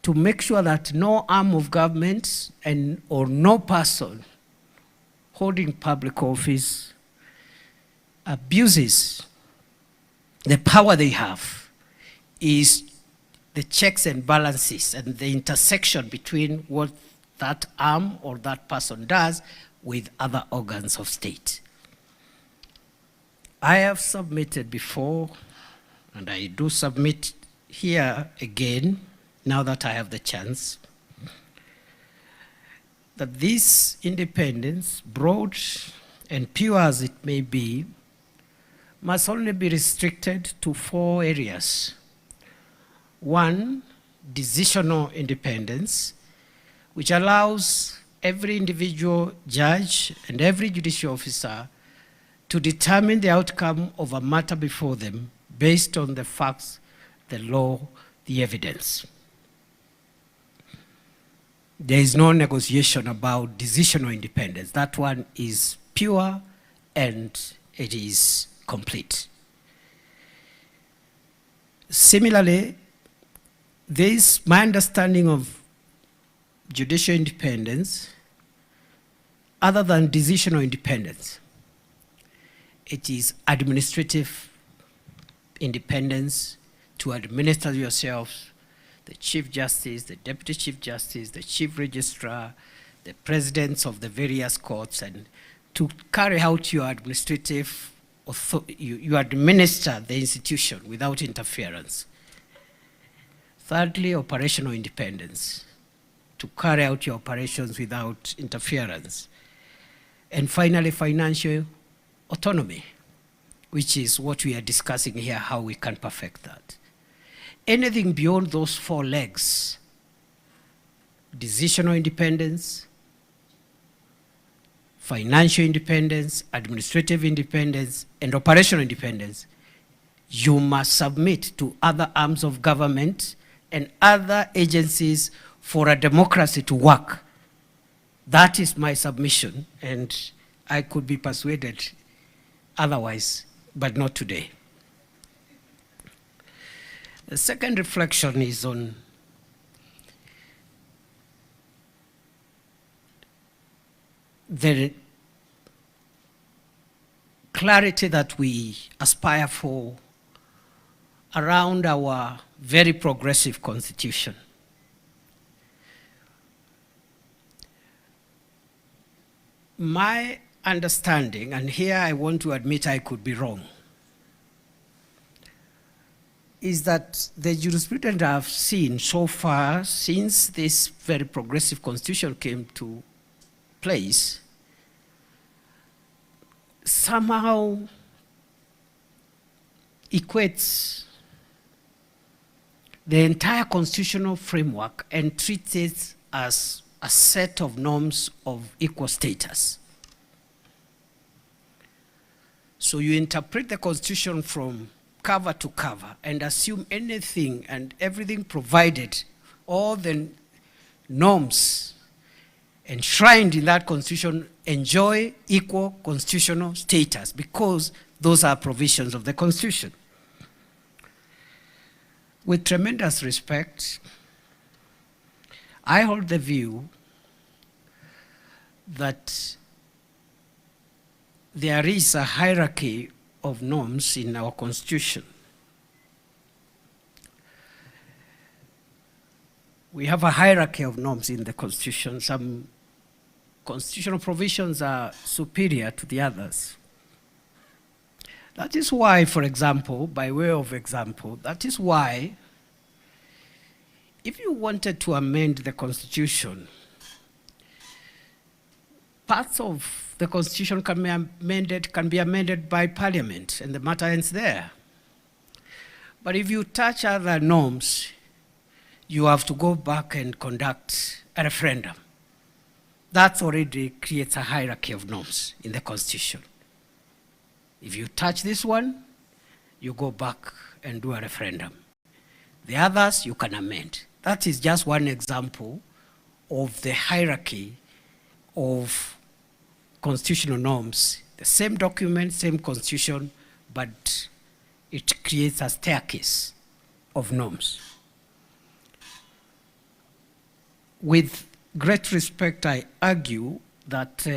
to make sure that no arm of government or no person holding public office abuses the power they have is the checks and balances and the intersection between what that arm or that person does with other organs of state. I have submitted before, and I do submit here again, now that I have the chance, that this independence, broad and pure as it may be, must only be restricted to 4 areas. 1, decisional independence, which allows every individual judge and every judicial officer to determine the outcome of a matter before them based on the facts, the law, the evidence. There is no negotiation about decisional independence. That one is pure and it is complete. Similarly, my understanding of judicial independence, other than decisional independence, it is administrative independence to administer yourselves, the Chief Justice, the Deputy Chief Justice, the Chief Registrar, the presidents of the various courts, and to carry out your administrative you administer the institution without interference. Thirdly, operational independence, to carry out your operations without interference. And finally, financial autonomy, which is what we are discussing here, how we can perfect that. Anything beyond those 4 legs, decisional independence, financial independence, administrative independence, and operational independence, you must submit to other arms of government and other agencies for a democracy to work. That is my submission, and I could be persuaded otherwise, but not today. The second reflection is on the clarity that we aspire for around our very progressive constitution. My understanding, and here I want to admit I could be wrong, is that the jurisprudence I've seen so far since this very progressive constitution came to place somehow equates the entire constitutional framework and treats it as a set of norms of equal status. So you interpret the Constitution from cover to cover and assume anything and everything provided, all the norms enshrined in that Constitution enjoy equal constitutional status because those are provisions of the Constitution. With tremendous respect, I hold the view that there is a hierarchy of norms in our Constitution. we have a hierarchy of norms in the Constitution. Some constitutional provisions are superior to the others. That is why, for example, by way of example, that is why if you wanted to amend the Constitution, parts of the Constitution can be amended by Parliament, and the matter ends there. But if you touch other norms, you have to go back and conduct a referendum. That already creates a hierarchy of norms in the Constitution. If you touch this one, you go back and do a referendum. The others, you can amend. That is just one example of the hierarchy of constitutional norms. The same document, same constitution, but it creates a staircase of norms. With great respect, I argue that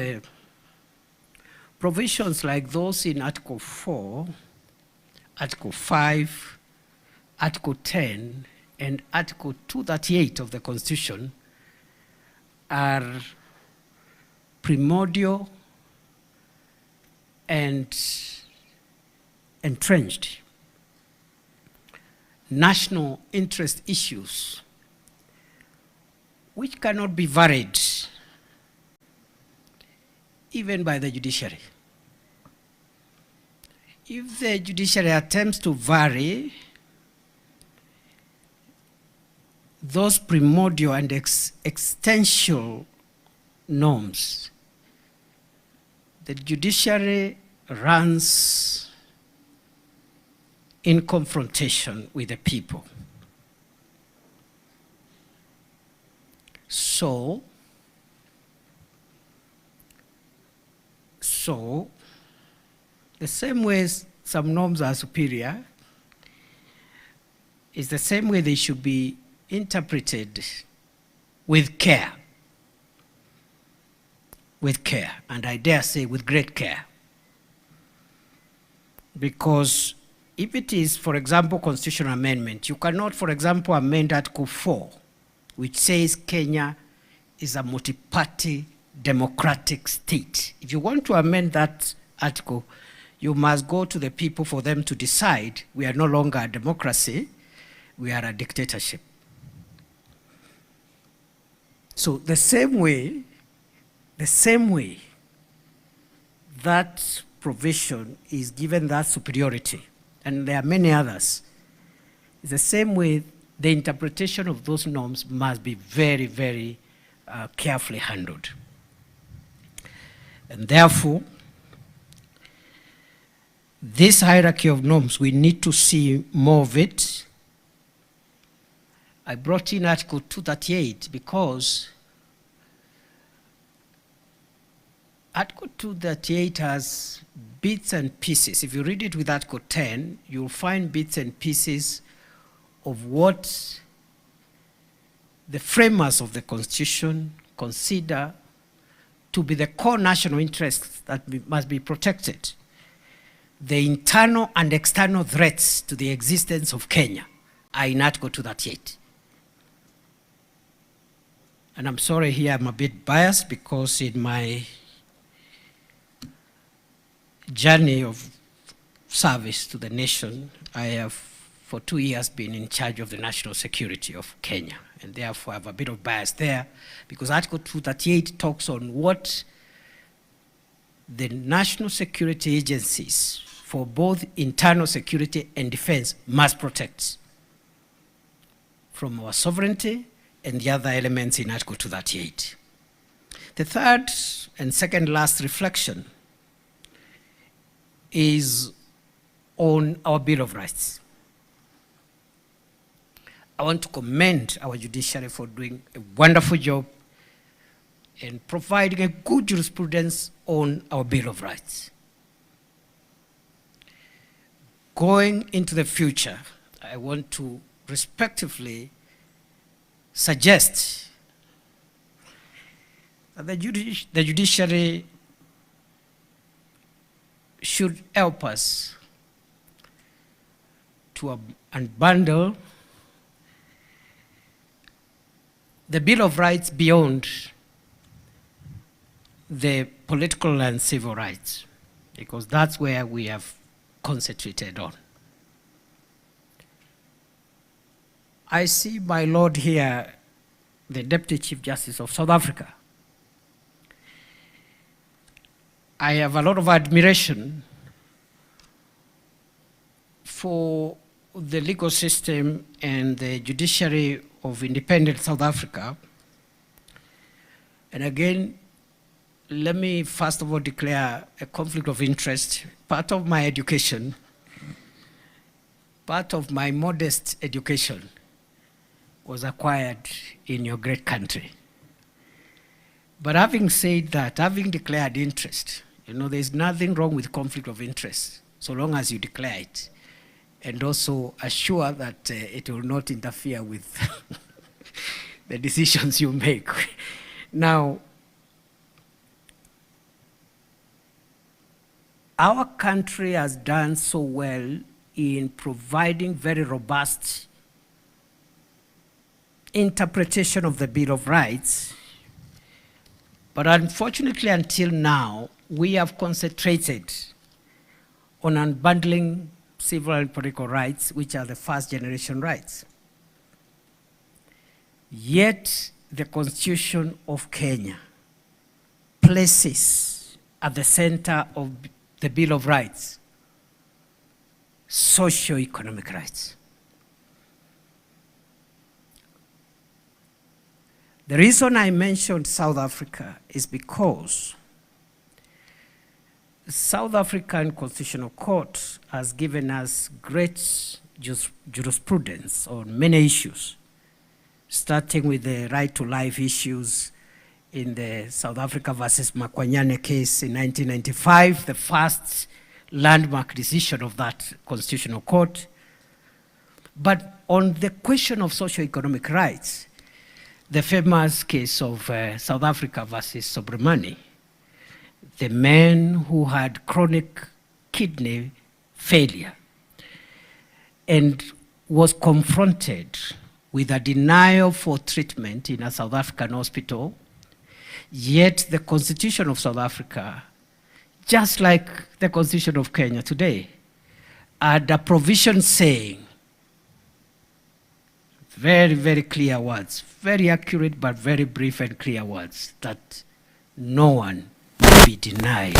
provisions like those in Article 4, Article 5, Article 10, and Article 238 of the Constitution are primordial and entrenched national interest issues which cannot be varied even by the judiciary. If the judiciary attempts to vary those primordial and existential norms, the judiciary runs in confrontation with the people. So the same way some norms are superior is the same way they should be interpreted with care. With care, and I dare say with great care. Because if it is, for example, constitutional amendment, you cannot, for example, amend Article 4, which says Kenya is a multi-party democratic state. If you want to amend that article, you must go to the people for them to decide we are no longer a democracy, we are a dictatorship. So the same way that provision is given that superiority, and there are many others, it's the same way the interpretation of those norms must be very, very carefully handled. And therefore, this hierarchy of norms, we need to see more of it. I brought in Article 238 because Article 238 has bits and pieces. If you read it with Article 10, you'll find bits and pieces of what the framers of the Constitution consider to be the core national interests that must be protected. The internal and external threats to the existence of Kenya are in Article 238. And I'm sorry here, I'm a bit biased because in my journey of service to the nation, I have for 2 years been in charge of the national security of Kenya. And therefore I have a bit of bias there because Article 238 talks on what the national security agencies for both internal security and defense must protect from our sovereignty and the other elements in Article 238. The third and second last reflection is on our Bill of Rights. I want to commend our judiciary for doing a wonderful job in providing a good jurisprudence on our Bill of Rights. Going into the future, I want to respectively suggest that the judiciary should help us to unbundle the Bill of Rights beyond the political and civil rights, because that's where we have concentrated on. I see my Lord here, the Deputy Chief Justice of South Africa. I have a lot of admiration for the legal system and the judiciary of independent South Africa. And again, let me first of all declare a conflict of interest. Part of my education, part of my modest education was acquired in your great country. But having said that, having declared interest, you know, there's nothing wrong with conflict of interest, so long as you declare it, and also assure that it will not interfere with the decisions you make. Now, our country has done so well in providing very robust interpretation of the Bill of Rights, but unfortunately until now, we have concentrated on unbundling civil and political rights, which are the first generation rights. Yet the Constitution of Kenya places at the center of the Bill of Rights socio-economic rights. The reason I mentioned South Africa is because the South African Constitutional Court has given us great jurisprudence on many issues, starting with the right to life issues in the South Africa versus Makwanyane case in 1995, the first landmark decision of that Constitutional Court. But on the question of socio-economic rights, the famous case of South Africa versus Sobramani, the man who had chronic kidney failure and was confronted with a denial for treatment in a South African hospital, yet the Constitution of South Africa, just like the Constitution of Kenya today, had a provision saying, very, very clear words, very accurate but very brief and clear words, that no one will be denied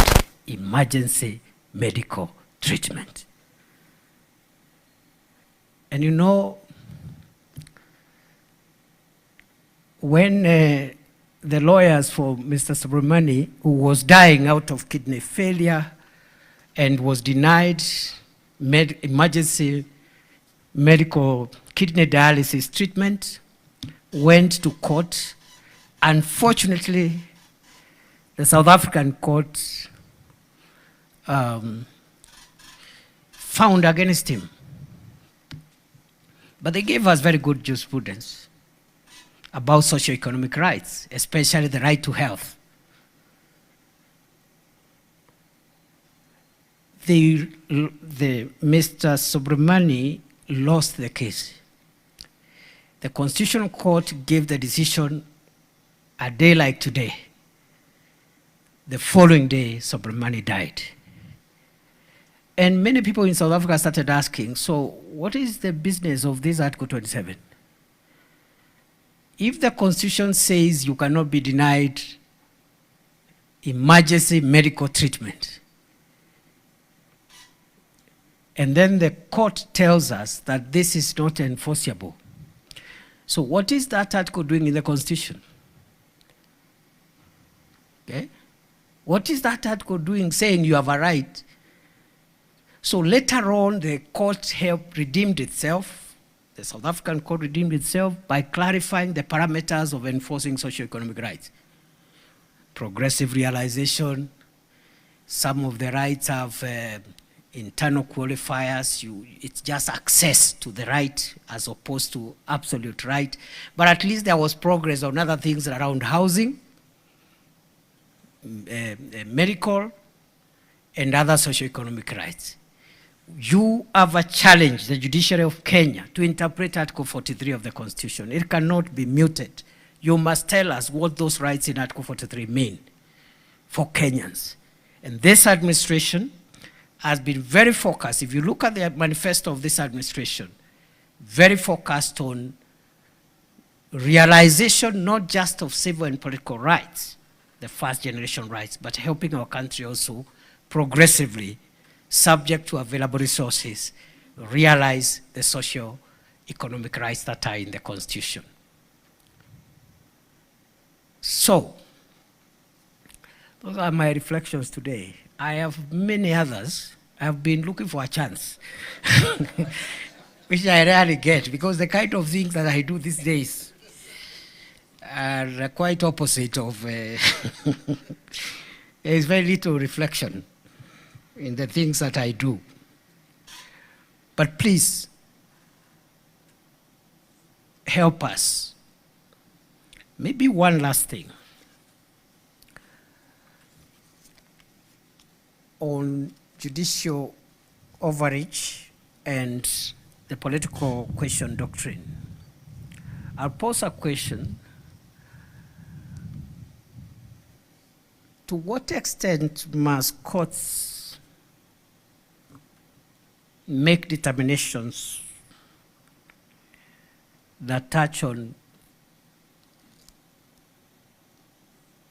emergency medical treatment. And you know, when the lawyers for Mr. Subramani, who was dying out of kidney failure and was denied emergency medical kidney dialysis treatment, went to court. Unfortunately, the South African court found against him. But they gave us very good jurisprudence about socio-economic rights, especially the right to health. Mr. Subramani lost the case. The Constitutional Court gave the decision a day like today. The following day, Subramani died. And many people in South Africa started asking, so what is the business of this Article 27? If the Constitution says you cannot be denied emergency medical treatment, and then the court tells us that this is not enforceable, so what is that article doing in the Constitution? Okay? What is that article doing saying you have a right? So later on, the court redeemed itself, the South African court redeemed itself by clarifying the parameters of enforcing socio-economic rights. Progressive realization, some of the rights have internal qualifiers, it's just access to the right as opposed to absolute right. But at least there was progress on other things around housing, medical, and other socio-economic rights. You have a challenge, the Judiciary of Kenya, to interpret Article 43 of the Constitution. It cannot be muted you must tell us what those rights in Article 43 mean for Kenyans. And this administration has been very focused, if you look at the manifesto of this administration, very focused on realization not just of civil and political rights, the first generation rights, but helping our country also progressively, subject to available resources, realize the social economic rights that are in the Constitution. So, those are my reflections today. I have many others. I have been looking for a chance, which I rarely get, because the kind of things that I do these days are quite opposite of, there is very little reflection in the things that I do. But please, help us. Maybe one last thing. On judicial overreach and the political question doctrine. I'll pose a question. To what extent must courts make determinations that touch on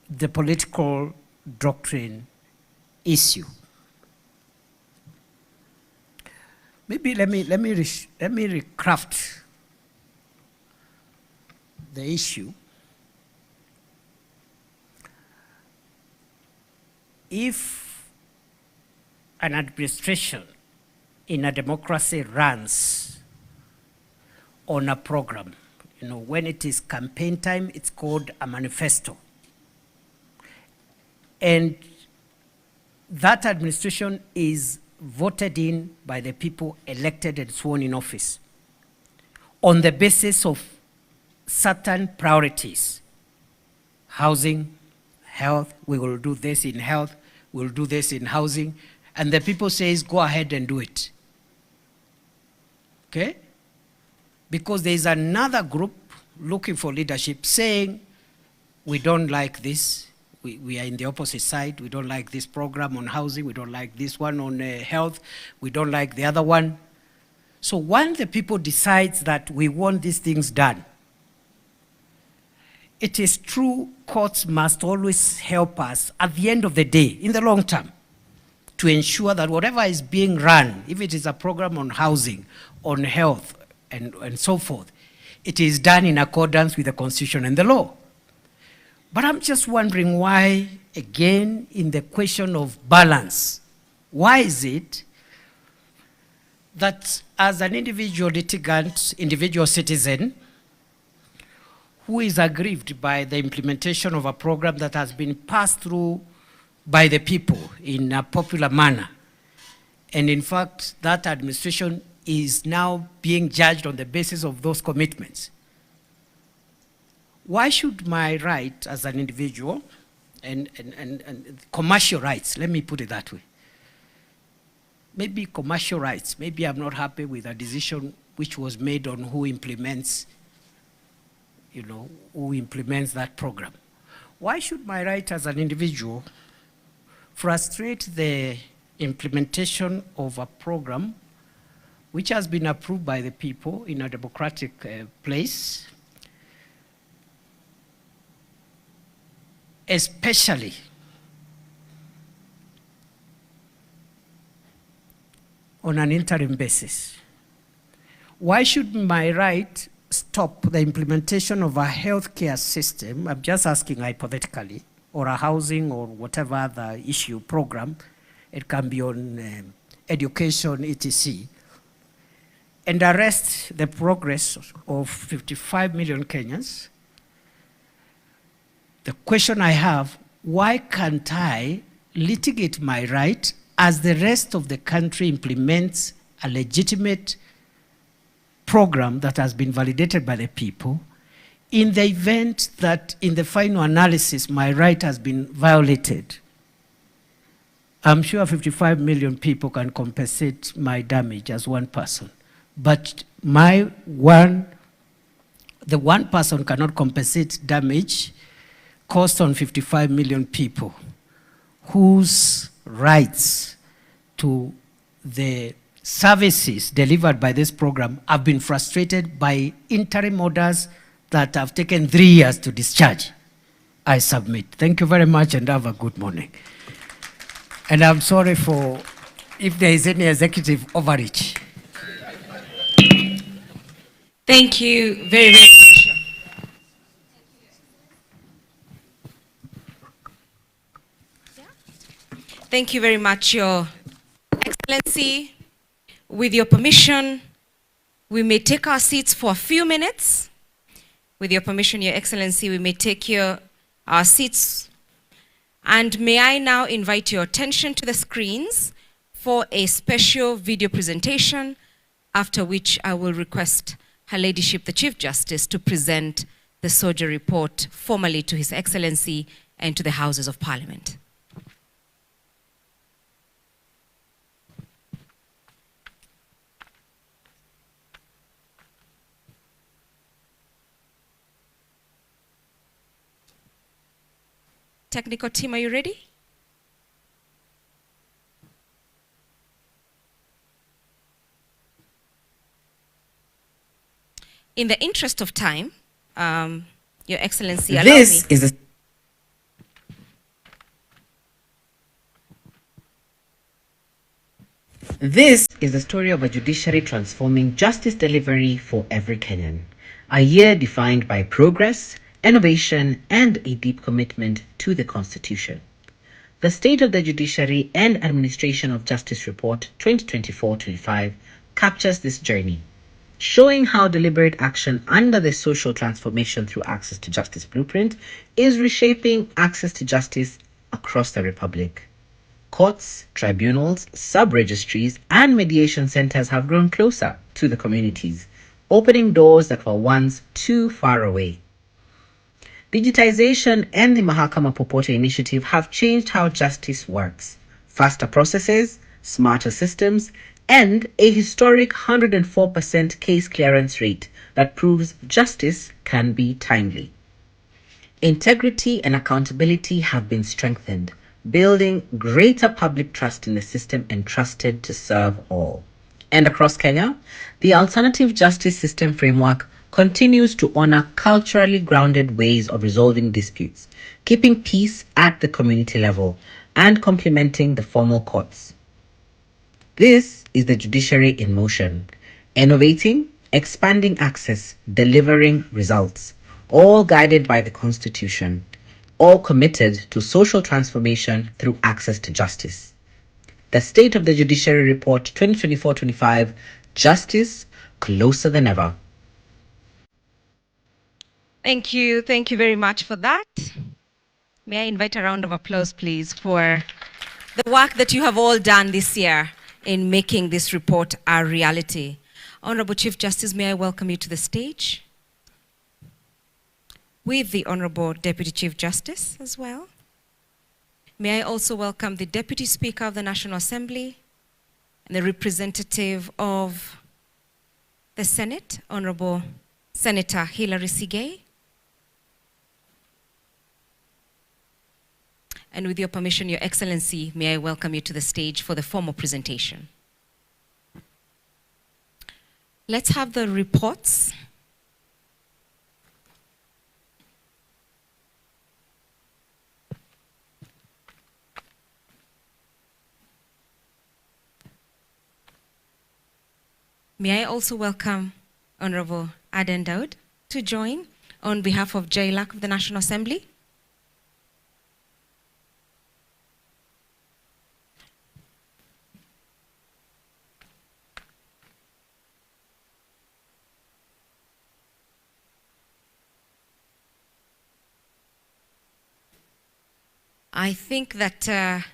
the political doctrine issue? Maybe let me recraft the issue. If an administration in a democracy runs on a program, when it is campaign time, it's called a manifesto. And that administration is voted in by the people elected and sworn in office on the basis of certain priorities. Housing, health, we will do this in health, we'll do this in housing, and the people says, go ahead and do it. Okay? Because there is another group looking for leadership saying, we don't like this, we are in the opposite side, we don't like this program on housing, we don't like this one on health, we don't like the other one. So once the people decides that we want these things done, it is true courts must always help us at the end of the day, in the long term, to ensure that whatever is being run, if it is a program on housing, on health, and so forth, it is done in accordance with the Constitution and the law. But I'm just wondering why, again, in the question of balance, why is it that as an individual litigant, individual citizen, who is aggrieved by the implementation of a program that has been passed through by the people in a popular manner, and in fact, that administration is now being judged on the basis of those commitments, why should my right as an individual and commercial rights, let me put it that way, maybe commercial rights, maybe I'm not happy with a decision which was made on who implements, who implements that program. Why should my right as an individual frustrate the implementation of a program which has been approved by the people in a democratic place, especially on an interim basis? Why should my right stop the implementation of a healthcare system, I'm just asking hypothetically, or a housing or whatever other issue program, it can be on education, etc., and arrest the progress of 55 million Kenyans? The question I have, why can't I litigate my right as the rest of the country implements a legitimate program that has been validated by the people, in the event that in the final analysis my right has been violated? I'm sure 55 million people can compensate my damage as one person, but my one the one person cannot compensate damage caused on 55 million people whose rights to the services delivered by this program have been frustrated by interim orders that have taken 3 years to discharge. I submit. Thank you very much and have a good morning. And I'm sorry for if there is any executive overreach. Thank you very, very much. Thank you very much, Your Excellency. With your permission, we may take our seats for a few minutes. With your permission, Your Excellency, we may take our seats. And may I now invite your attention to the screens for a special video presentation, after which I will request Her Ladyship, the Chief Justice, to present the SOJA report formally to His Excellency and to the Houses of Parliament. Technical team, are you ready? In the interest of time, Your Excellency, allow me. This is the story of a judiciary transforming justice delivery for every Kenyan. A year defined by progress, innovation, and a deep commitment to the Constitution. The State of the Judiciary and Administration of Justice Report 2024-25 captures this journey, showing how deliberate action under the social transformation through access to justice blueprint is reshaping access to justice across the Republic. Courts, tribunals, sub-registries, and mediation centers have grown closer to the communities, opening doors that were once too far away. Digitization and the Mahakama Popote initiative have changed how justice works. Faster processes, smarter systems, and a historic 104% case clearance rate that proves justice can be timely. Integrity and accountability have been strengthened, building greater public trust in the system entrusted to serve all. And across Kenya, the alternative justice system framework continues to honor culturally grounded ways of resolving disputes, keeping peace at the community level, and complementing the formal courts. This is the judiciary in motion, innovating, expanding access, delivering results, all guided by the Constitution, all committed to social transformation through access to justice. The State of the Judiciary Report 2024-25, Justice Closer Than Ever. Thank you very much for that. May I invite a round of applause, please, for the work that you have all done this year in making this report a reality. Honorable Chief Justice, may I welcome you to the stage, with the Honorable Deputy Chief Justice as well. May I also welcome the Deputy Speaker of the National Assembly and the representative of the Senate, Honorable Senator Hilary Sigei. And with your permission, Your Excellency, may I welcome you to the stage for the formal presentation. Let's have the reports. May I also welcome Honorable Aden Daud to join on behalf of JLAC of the National Assembly. I think that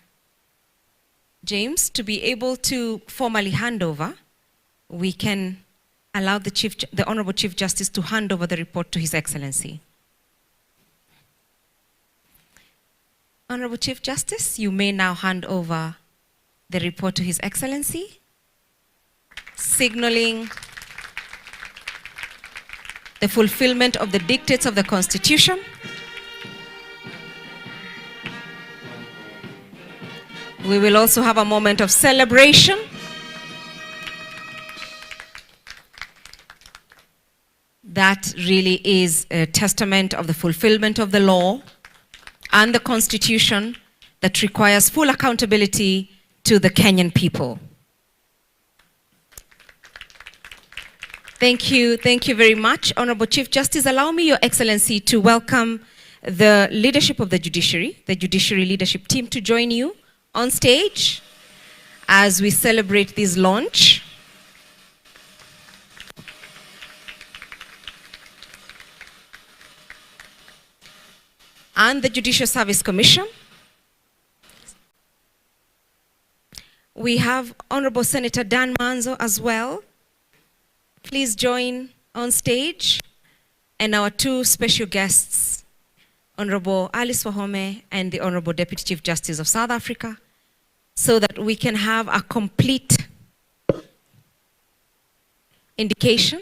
James, to be able to formally hand over, we can allow the Honorable Chief Justice to hand over the report to His Excellency. Honorable Chief Justice, you may now hand over the report to His Excellency, signaling the fulfillment of the dictates of the Constitution, we will also have a moment of celebration. That really is a testament of the fulfillment of the law and the Constitution that requires full accountability to the Kenyan people. Thank you very much, Honorable Chief Justice. Allow me, Your Excellency, to welcome the leadership of the Judiciary leadership team to join you on stage as we celebrate this launch. And the Judicial Service Commission. We have Honorable Senator Dan Manzo as well. Please join on stage. And our two special guests, Honorable Alice Wahome and the Honorable Deputy Chief Justice of South Africa, so that we can have a complete indication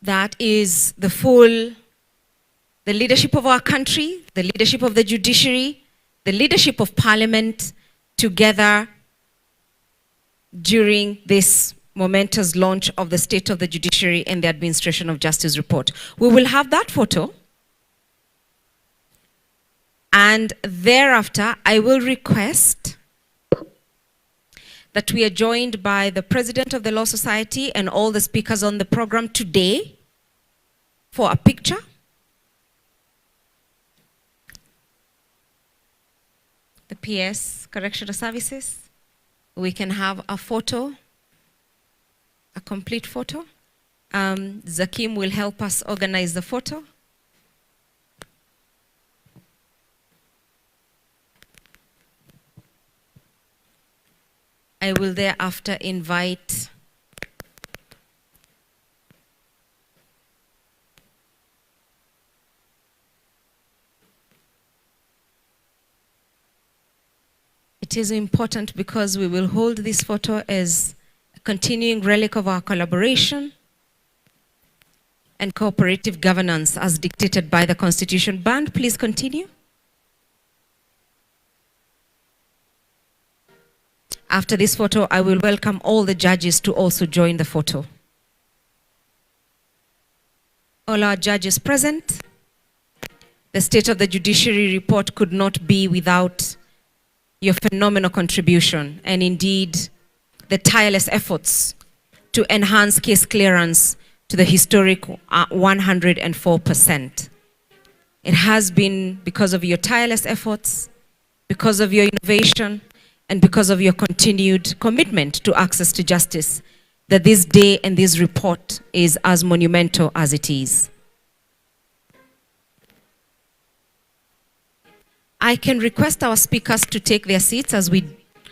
that is the leadership of our country, the leadership of the judiciary, the leadership of Parliament together during this momentous launch of the State of the Judiciary and the Administration of Justice report. We will have that photo. And thereafter, I will request that we are joined by the President of the Law Society and all the speakers on the program today for a picture. The PS Correctional Services. We can have a photo, a complete photo. Zakim will help us organize the photo. I will thereafter invite it is important because we will hold this photo as a continuing relic of our collaboration and cooperative governance as dictated by the Constitution. Band, please continue. After this photo, I will welcome all the judges to also join the photo. All our judges present. The State of the Judiciary report could not be without your phenomenal contribution and indeed the tireless efforts to enhance case clearance to the historic 104%. It has been because of your tireless efforts, because of your innovation, and because of your continued commitment to access to justice, that this day and this report is as monumental as it is. I can request our speakers to take their seats as we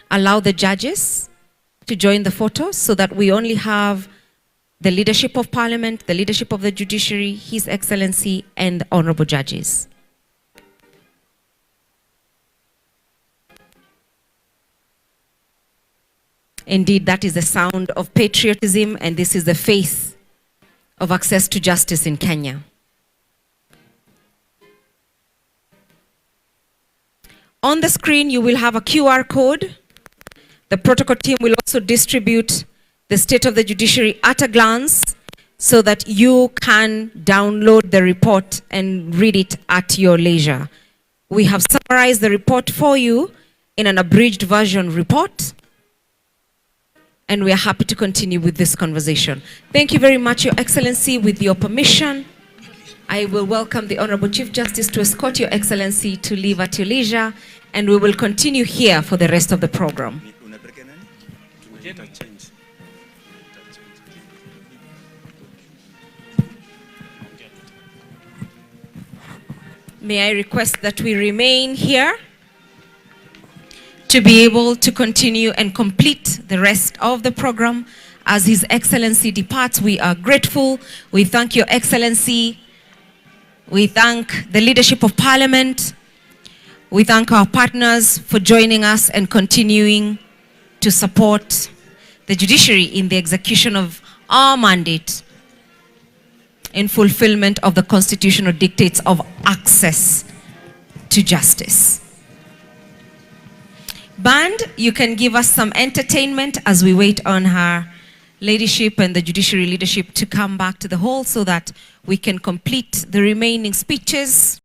allow the judges to join the photo so that we only have the leadership of Parliament, the leadership of the Judiciary, His Excellency, and the honorable judges. Indeed, that is the sound of patriotism, and this is the face of access to justice in Kenya. On the screen, you will have a QR code. The protocol team will also distribute the State of the Judiciary at a glance so that you can download the report and read it at your leisure. We have summarized the report for you in an abridged version report, and we are happy to continue with this conversation. Thank you very much, Your Excellency. With your permission, I will welcome the Honorable Chief Justice to escort Your Excellency to leave at your leisure, and we will continue here for the rest of the program. May I request that we remain here to be able to continue and complete the rest of the program As His Excellency departs, we are grateful. We thank Your Excellency. We thank the leadership of Parliament. We thank our partners for joining us and continuing to support the judiciary in the execution of our mandate in fulfillment of the constitutional dictates of access to justice. Band, you can give us some entertainment as we wait on Her Ladyship and the judiciary leadership to come back to the hall so that we can complete the remaining speeches.